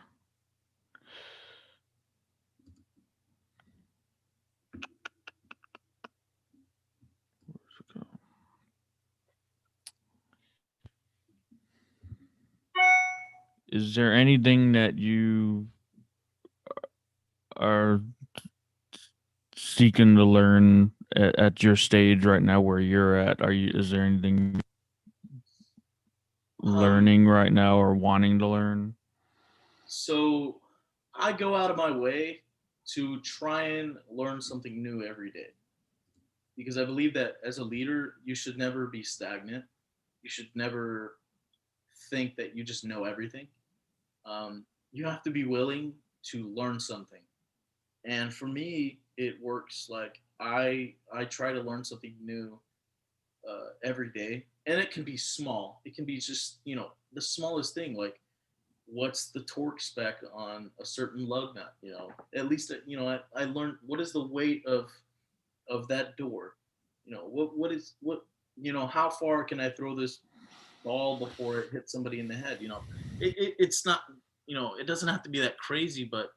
Is there anything that you are seeking to learn at your stage right now where you're at? Is there anything Um, learning right now or wanting to learn? so I go out of my way to try and learn something new every day because I believe that as a leader, you should never be stagnant. You should never think that you just know everything. You have to be willing to learn something. And for me, it works like I try to learn something new every day, and it can be small. It can be just the smallest thing, like what's the torque spec on a certain lug nut. At least I learned what is the weight of that door. How far can I throw this ball before it hits somebody in the head. It's not, it doesn't have to be that crazy, but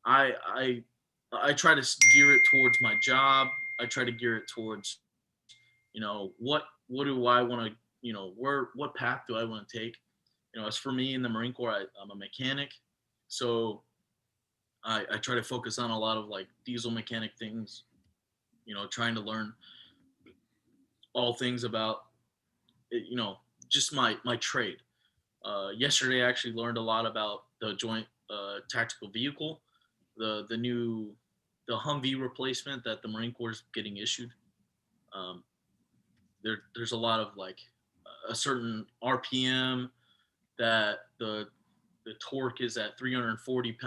I I I try to gear it towards my job. I try to gear it towards, what do I want to, what path do I want to take? As for me in the Marine Corps, I'm a mechanic, so I try to focus on a lot of like diesel mechanic things. Trying to learn all things about, you know, just my trade. Yesterday, I actually learned a lot about the joint tactical vehicle, the Humvee replacement that the Marine Corps is getting issued. Um, there's a lot of like a certain RPM that the torque is at 340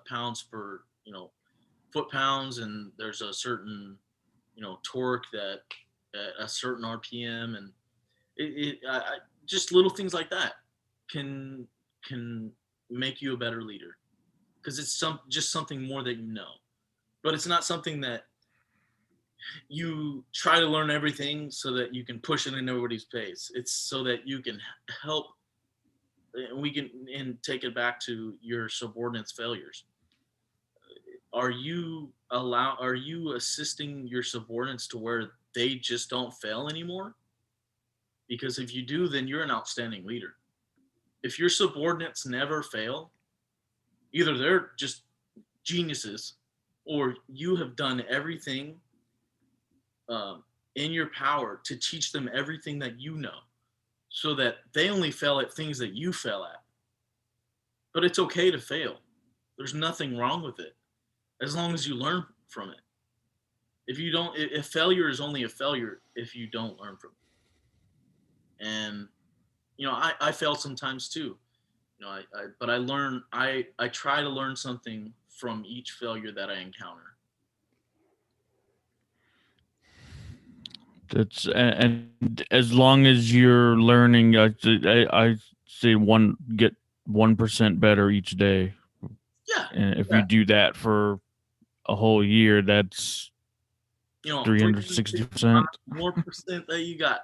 pounds per foot pounds, and there's a certain torque that at a certain RPM, and just little things like that can can make you a better leader because it's just something more that but it's not something that you try to learn everything so that you can push it in everybody's face. It's so that you can help, and we can and take it back to your subordinates failures. Are you assisting your subordinates to where they just don't fail anymore? Because if you do, then you're an outstanding leader. If your subordinates never fail, either they're just geniuses or you have done everything in your power to teach them everything that you know so that they only fail at things that you fail at. But it's okay to fail. There's nothing wrong with it as long as you learn from it. If you don't, if failure is only a failure if you don't learn from it. And I fail sometimes too. But I learn. I try to learn something from each failure that I encounter. And as long as you're learning, I say get 1% better each day, Yeah, and if you yeah. do that for a whole year, that's 365 360%. more percent that you got.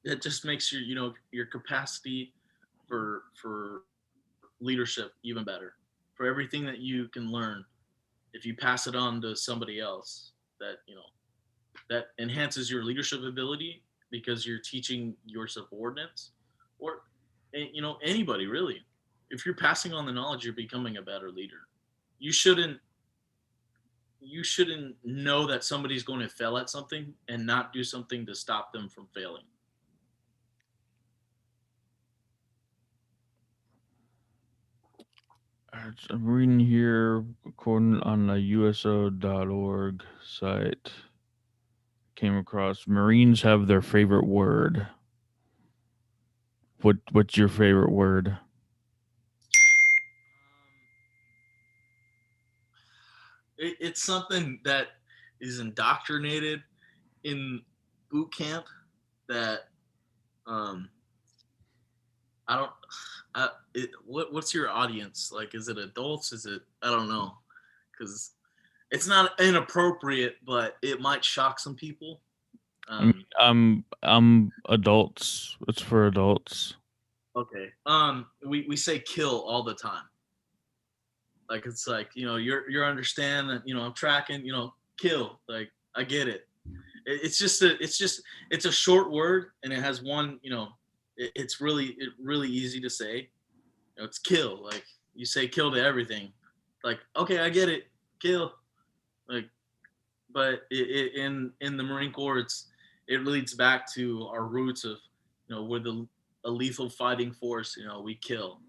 That just makes your capacity for leadership even better. For everything that you can learn, if you pass it on to somebody else, that that enhances your leadership ability because you're teaching your subordinates, or anybody really. If you're passing on the knowledge, you're becoming a better leader. You shouldn't you shouldn't know that somebody's going to fail at something and not do something to stop them from failing. I'm reading here, according on the USO.org site, came across Marines have their favorite word. What's your favorite word? It's something that is indoctrinated in boot camp that um, I don't. What's your audience like? Is it adults? Is it, I don't know, because it's not inappropriate, but it might shock some people. I mean, I'm adults. It's for adults. Okay. We say kill all the time. Like it's like you're understand that I'm tracking. Kill. Like I get it. It's a short word and it has one. It's really easy to say. It's kill. Like you say kill to everything. Like okay, I get it. Kill. Like, but in the Marine Corps, it leads back to our roots of we're a lethal fighting force. We kill,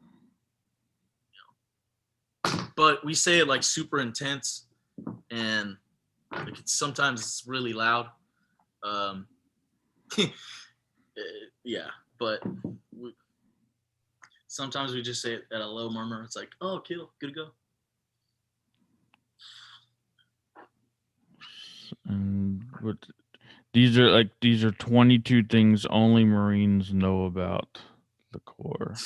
but we say it like super intense and like sometimes it's really loud. Um, yeah, but sometimes we just say it at a low murmur. It's like, oh, kill, good to go. And these are 22 things only Marines know about the Corps.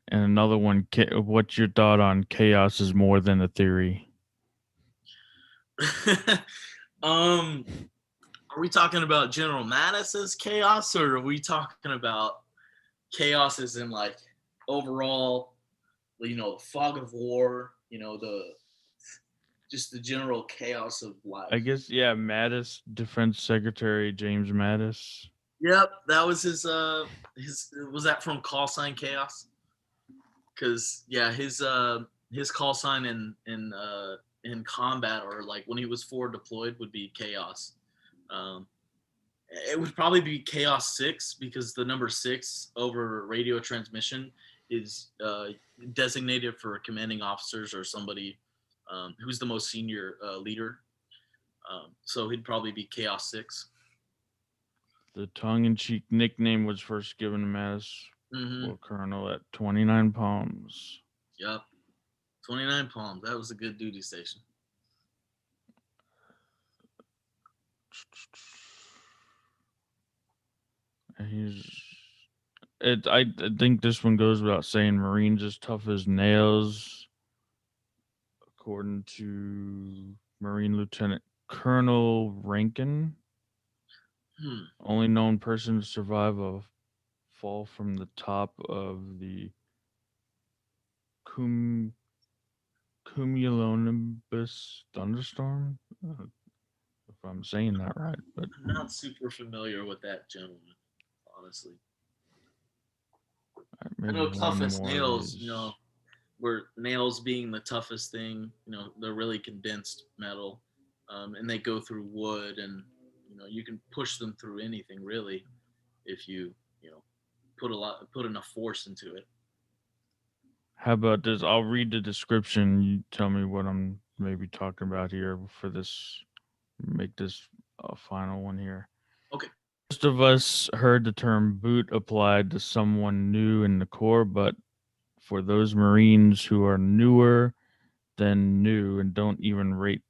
And another one, what's your thought on chaos is more than a theory? Are we talking about General Mattis's chaos, or are we talking about chaos as in like overall, the fog of war, the just the general chaos of life? I guess, yeah, Mattis, Defense Secretary James Mattis. Yep, that was his was that from Call Sign Chaos? Because yeah, his call sign in combat, or like when he was forward deployed, would be chaos. Um, it would probably be chaos 6 because the number 6 over radio transmission is designated for commanding officers or somebody who's the most senior leader. So he'd probably be chaos 6. The tongue-in-cheek nickname was first given to Mattis, Mm-hmm. Colonel at 29 Palms. Yep. 29 Palms. That was a good duty station. I think this one goes without saying. Marines as tough as nails, according to Marine Lieutenant Colonel Rankin. Only known person to survive a fall from the top of the cumulonimbus thunderstorm. If I'm saying that right, but I'm not super familiar with that gentleman, honestly. I know tough as nails, where nails being the toughest thing, they're really condensed metal, and they go through wood, and you can push them through anything really if you know put enough force into it. How about this? I'll read the description. You tell me what I'm maybe talking about here for this. Make this a final one here. Okay. Most of us heard the term boot applied to someone new in the Corps, but for those Marines who are newer than new and don't even rate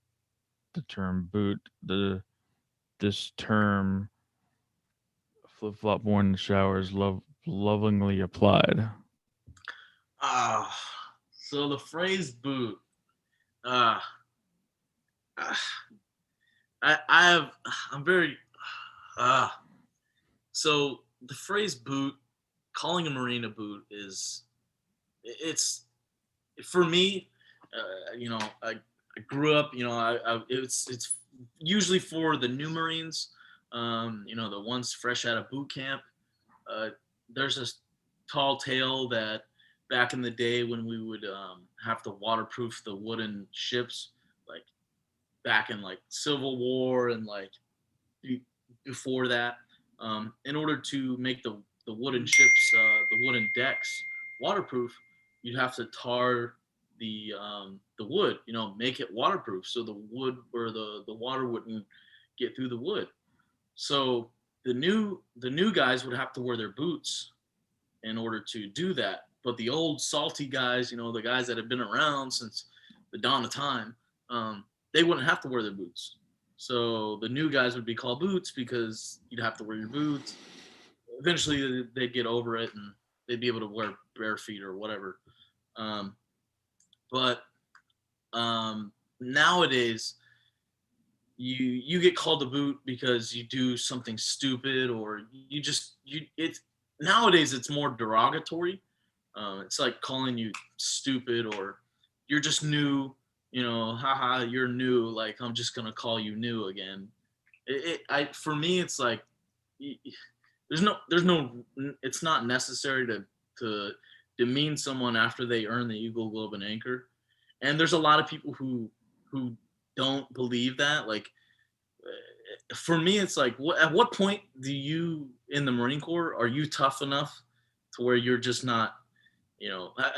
the term boot, this term flip flop more in the shower is lovingly applied. So the phrase boot, uh, I'm very, so the phrase boot, calling a Marine a boot it's, for me, I grew up, it's usually for the new Marines, the ones fresh out of boot camp. Uh, there's this tall tale that back in the day when we would have to waterproof the wooden ships, like back in like Civil War and like before that, in order to make the wooden ships, the wooden decks waterproof, you'd have to tar the wood, make it waterproof so the wood or the water wouldn't get through the wood. So the new guys would have to wear their boots in order to do that. But the old salty guys, the guys that have been around since the dawn of time, they wouldn't have to wear their boots. So the new guys would be called boots because you'd have to wear your boots. Eventually, they'd get over it and they'd be able to wear bare feet or whatever. Um, but nowadays, you get called a boot because you do something stupid or it's nowadays it's more derogatory. It's like calling you stupid or you're just new, haha, you're new. Like I'm just gonna call you new again. For me, it's like there's no, it's not necessary to demean someone after they earn the Eagle, Globe, and Anchor. And there's a lot of people who don't believe that. Like for me, it's like, at what point do you in the Marine Corps are you tough enough to where you're just not,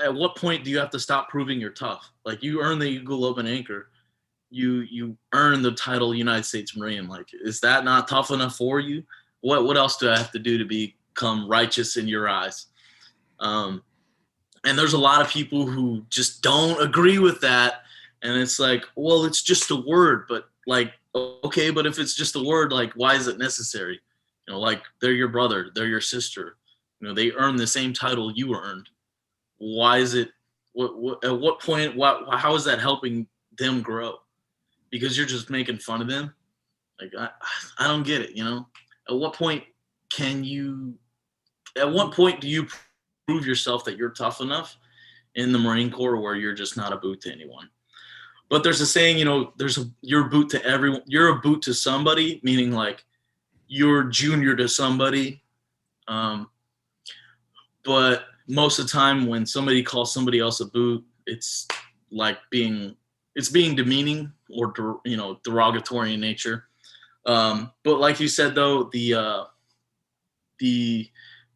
at what point do you have to stop proving you're tough? Like you earn the Eagle, Globe, and Anchor, you earn the title United States Marine. Like, is that not tough enough for you? What else do I have to do to become righteous in your eyes? And there's a lot of people who just don't agree with that. And it's like, well, it's just a word, but like, okay, but if it's just a word, like, why is it necessary? Like they're your brother, they're your sister. They earn the same title you earned. Why is it? At what point? How is that helping them grow? Because you're just making fun of them. Like I don't get it. At what point can you? At what point do you prove yourself that you're tough enough in the Marine Corps where you're just not a boot to anyone? But there's a saying, you're a boot to everyone. You're a boot to somebody, meaning like you're junior to somebody. But most of the time when somebody calls somebody else a boot, it's like being demeaning or, derogatory in nature. But like you said, though, the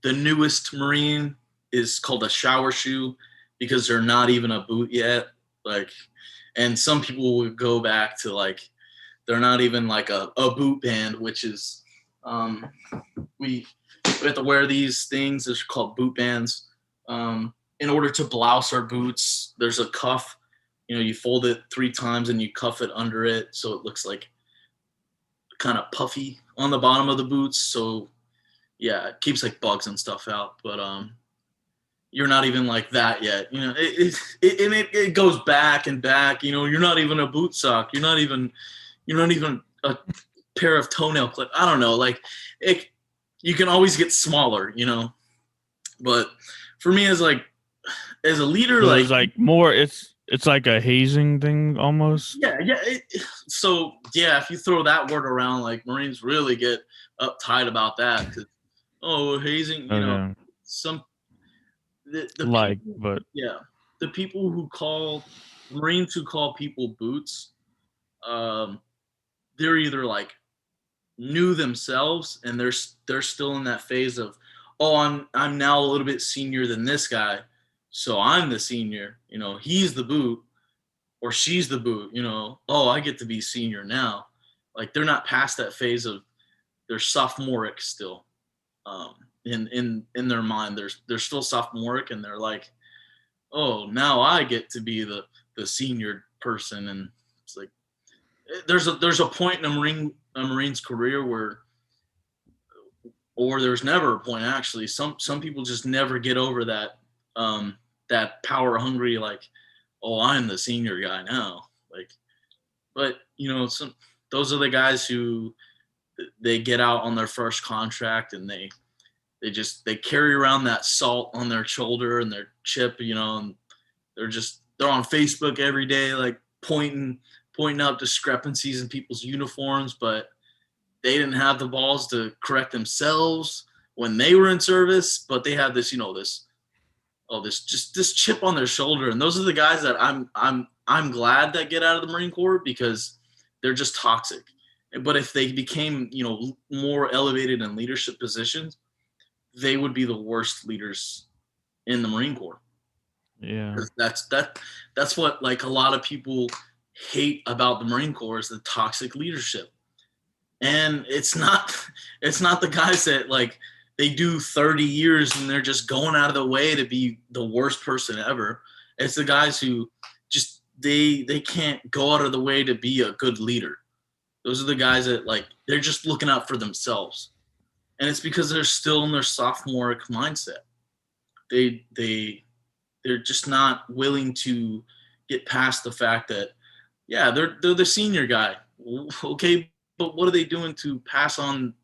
newest Marine is called a shower shoe because they're not even a boot yet. Like, and some people would go back to like, they're not even like a boot band, which is, we have to wear these things. They're called boot bands. In order to blouse our boots, there's a cuff. You fold it 3 times and you cuff it under it so it looks like kind of puffy on the bottom of the boots. So yeah, it keeps like bugs and stuff out. But you're not even like that yet. It goes back and back. You're not even a boot sock. You're not even a pair of toenail clip. I don't know. Like you can always get smaller. But for me, as a leader, So like it's like more. It's like a hazing thing almost. yeah. So yeah, if you throw that word around, like Marines really get uptight about that because hazing. Okay. Some the Like, people, but yeah, the people who call Marines who call people boots, they're either like new themselves and they're still in that phase of, oh, I'm now a little bit senior than this guy, so I'm the senior. He's the boot or she's the boot. Oh, I get to be senior now. Like they're not past that phase of they're sophomoric still. In their mind, they're still sophomoric and they're like, oh, now I get to be the senior person. And it's like there's a point in a Marine's career where, or there's never a point actually. Some people just never get over that power hungry, like, oh, I'm the senior guy now. Like, but those are the guys who they get out on their first contract and they carry around that salt on their shoulder and their chip, and they're they're on Facebook every day, like pointing out discrepancies in people's uniforms, but they didn't have the balls to correct themselves when they were in service. But they have this, this chip on their shoulder, and those are the guys that I'm glad that get out of the Marine Corps, because they're just toxic. But if they became, more elevated in leadership positions, they would be the worst leaders in the Marine Corps. Yeah. That's what, like, a lot of people hate about the Marine Corps, is the toxic leadership. And it's not the guys that, like, they do 30 years and they're just going out of the way to be the worst person ever. It's the guys who just they can't go out of the way to be a good leader. Those are the guys that, like, they're just looking out for themselves. And it's because they're still in their sophomoric mindset. They're just not willing to get past the fact that, yeah, they're the senior guy. Okay, but what are they doing to pass on,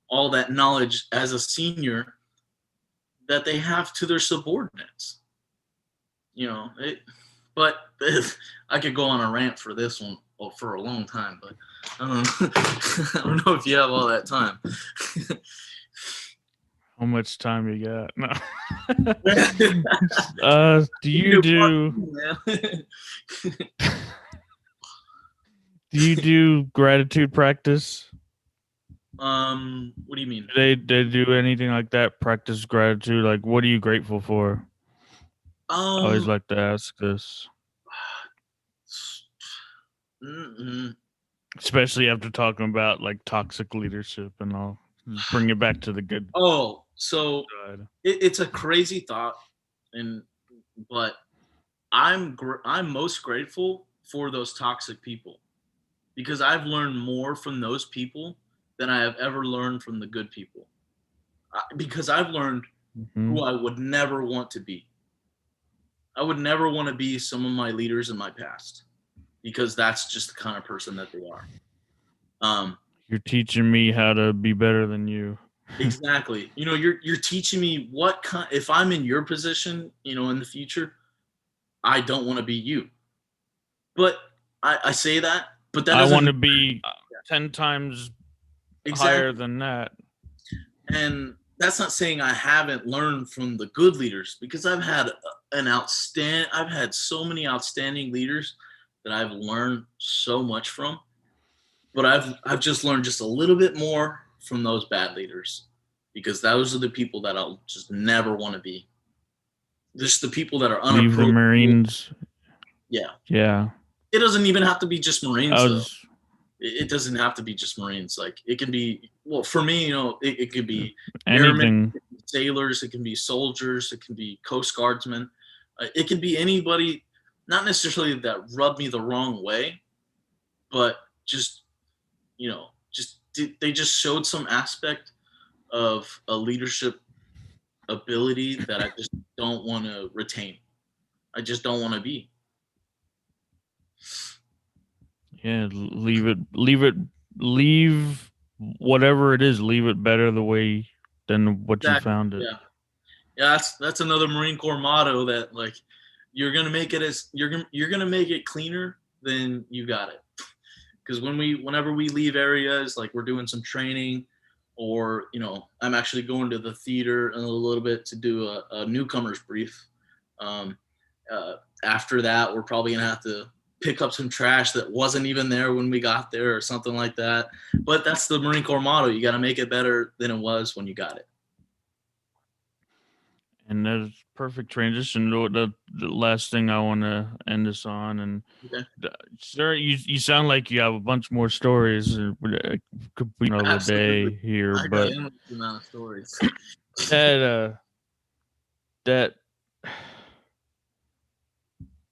all that knowledge as a senior that they have to their subordinates? But I could go on a rant for this one for a long time, but I don't know. I don't know if you have all that time. How much time you got? No. Do you do gratitude practice? What do you mean? They do anything like that? Practice gratitude? Like, what are you grateful for? I always like to ask this. Especially after talking about, like, toxic leadership and all. Just bring it back to the good. Oh, so it's a crazy thought, but I'm most grateful for those toxic people, because I've learned more from those people than I have ever learned from the good people. Because I've learned who I would never want to be. I would never want to be some of my leaders in my past, because that's just the kind of person that they are. You're teaching me how to be better than you. Exactly. You're teaching me if I'm in your position, in the future, I don't want to be you. But I say that, but that I want to be 10 times higher than that. And that's not saying I haven't learned from the good leaders, because I've had so many outstanding leaders that I've learned so much from. But I've just learned just a little bit more from those bad leaders, because those are the people that I'll just never want to be. Just the people that are unapproachable. Leave the Marines. Yeah. Yeah. It doesn't even have to be just Marines, though. It doesn't have to be just Marines. Like, it can be, well, for me, it could be airmen, it can be sailors, it can be soldiers, it can be Coast Guardsmen. It can be anybody, not necessarily that rubbed me the wrong way, but just, they just showed some aspect of a leadership ability that I just don't want to retain. I just don't want to be. Yeah, leave whatever it is, leave it better the way than what you found it. Yeah, that's another Marine Corps motto, that, like, you're gonna make it cleaner than you got it. Because whenever we leave areas, like, we're doing some training, or I'm actually going to the theater in a little bit to do a newcomers brief. After that, we're probably gonna have to pick up some trash that wasn't even there when we got there, or something like that. But that's the Marine Corps motto: you got to make it better than it was when you got it. And that's perfect transition to the last thing I want to end this on. And sir, you sound like you have a bunch more stories. Could be another day here, but amount of stories. that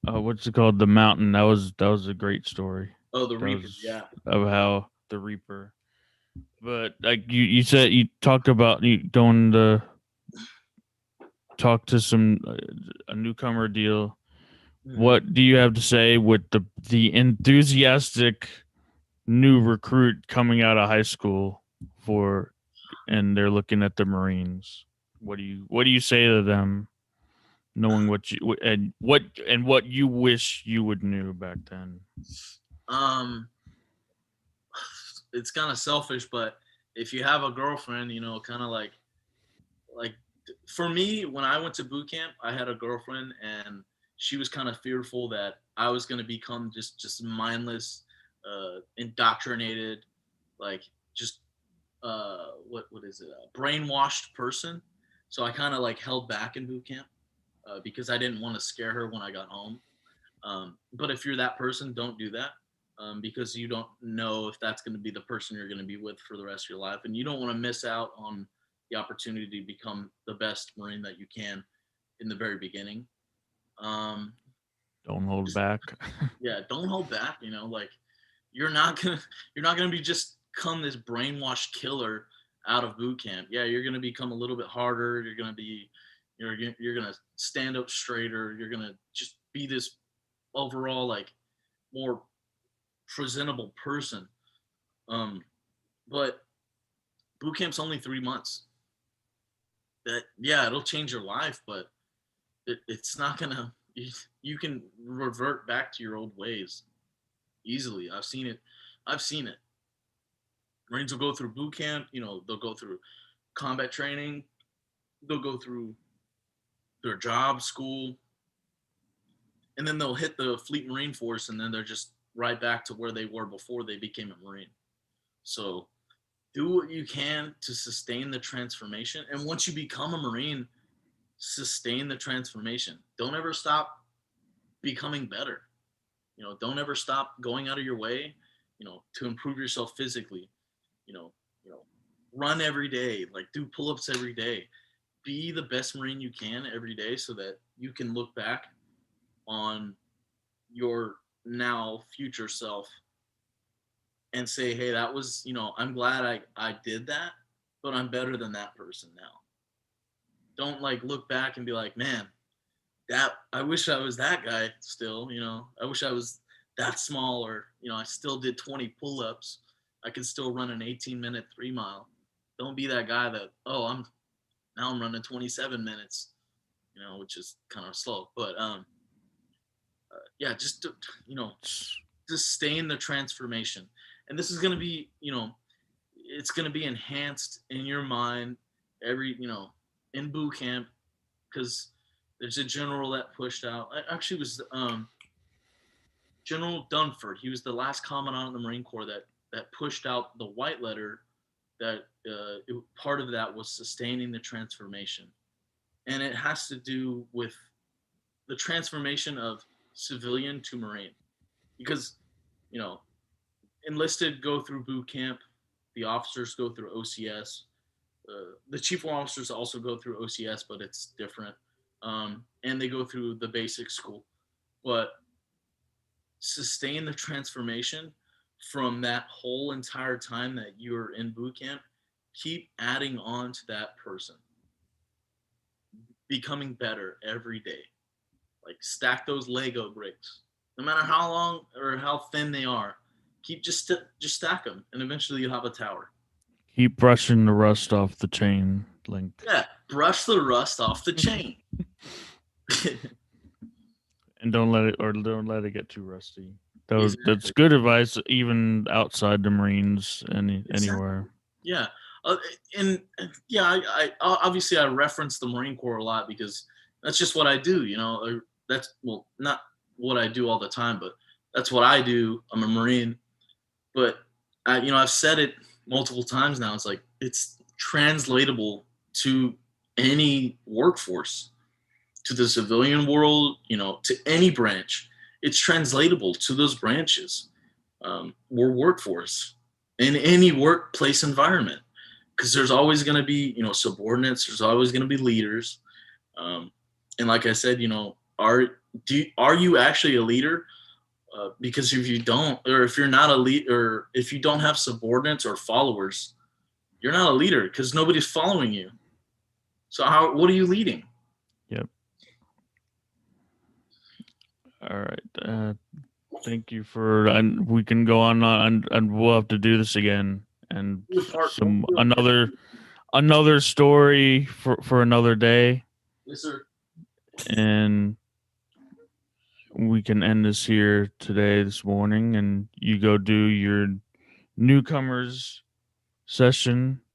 what's it called? The mountain. That was a great story. Oh, the Reaper, yeah. Of how the Reaper. But, like, you said, you talked about you going to talk to a newcomer deal. Mm-hmm. What do you have to say with the enthusiastic new recruit coming out of high school and they're looking at the Marines? What do you say to them? knowing what you wish you would knew back then? Um, it's kind of selfish, but if you have a girlfriend, kind of like for me, when I went to boot camp, I had a girlfriend, and she was kind of fearful that I was going to become just mindless, indoctrinated, like just what is it, a brainwashed person. So I kind of like held back in boot camp because I didn't want to scare her when I got home. But if you're that person, don't do that, because you don't know if that's going to be the person you're going to be with for the rest of your life, and you don't want to miss out on the opportunity to become the best Marine that you can in the very beginning. Um, Don't hold just, back. yeah, don't hold back. Like you're not gonna you're not gonna be just come this brainwashed killer out of boot camp. Yeah, you're gonna become a little bit harder. You're gonna stand up straighter. You're gonna just be this overall like more presentable person. Um, but boot camp's only 3 months. That yeah, it'll change your life, but it's not gonna. You can revert back to your old ways easily. I've seen it. I've seen it. Marines will go through boot camp. They'll go through combat training. They'll go through their job, school, and then they'll hit the Fleet Marine Force, and then they're just right back to where they were before they became a Marine. So do what you can to sustain the transformation. And once you become a Marine, sustain the transformation. Don't ever stop becoming better. Don't ever stop going out of your way, to improve yourself physically. You know, you know, run every day, like do pull-ups every day. Be the best Marine you can every day so that you can look back on your now future self and say, hey, that was, I'm glad I did that, but I'm better than that person now. Don't like look back and be like, man, that I wish I was that guy still, I wish I was that small, or, I still did 20 pull-ups. I could still run an 18-minute 3 mile. Don't be that guy that, oh, I'm running 27 minutes, which is kind of slow. But yeah, just to, sustain the transformation. And this is going to be, it's going to be enhanced in your mind every, in boot camp, because there's a general that pushed out. Actually, was General Dunford. He was the last commandant of the Marine Corps that pushed out the white letter. That part of that was sustaining the transformation, and it has to do with the transformation of civilian to Marine, because enlisted go through boot camp, the officers go through OCS, the chief officers also go through OCS, but it's different, and they go through the basic school, but sustain the transformation from that whole entire time that you're in boot camp. Keep adding on to that person, becoming better every day. Like stack those Lego bricks, no matter how long or how thin they are. Keep just stack them, and eventually you'll have a tower. Keep brushing the rust off the chain link. Yeah, brush the rust off the chain. And don't let it get too rusty. That's Exactly. good advice, even outside the Marines, Exactly. anywhere. Yeah, and yeah, I obviously I reference the Marine Corps a lot because that's just what I do. That's well, not what I do all the time, but that's what I do. I'm a Marine, but I've said it multiple times now. It's like it's translatable to any workforce, to the civilian world, to any branch. It's translatable to those branches. We're workforce in any workplace environment, because there's always going to be, subordinates. There's always going to be leaders. And like I said, are you actually a leader? Because if you don't, or if you're not a lead, or if you don't have subordinates or followers, you're not a leader because nobody's following you. So what are you leading? Yep. All right. Thank you for, and we can go on, and we'll have to do this again, and some another story for another day. Yes, sir. and we can end this here today, this morning, and you go do your newcomers session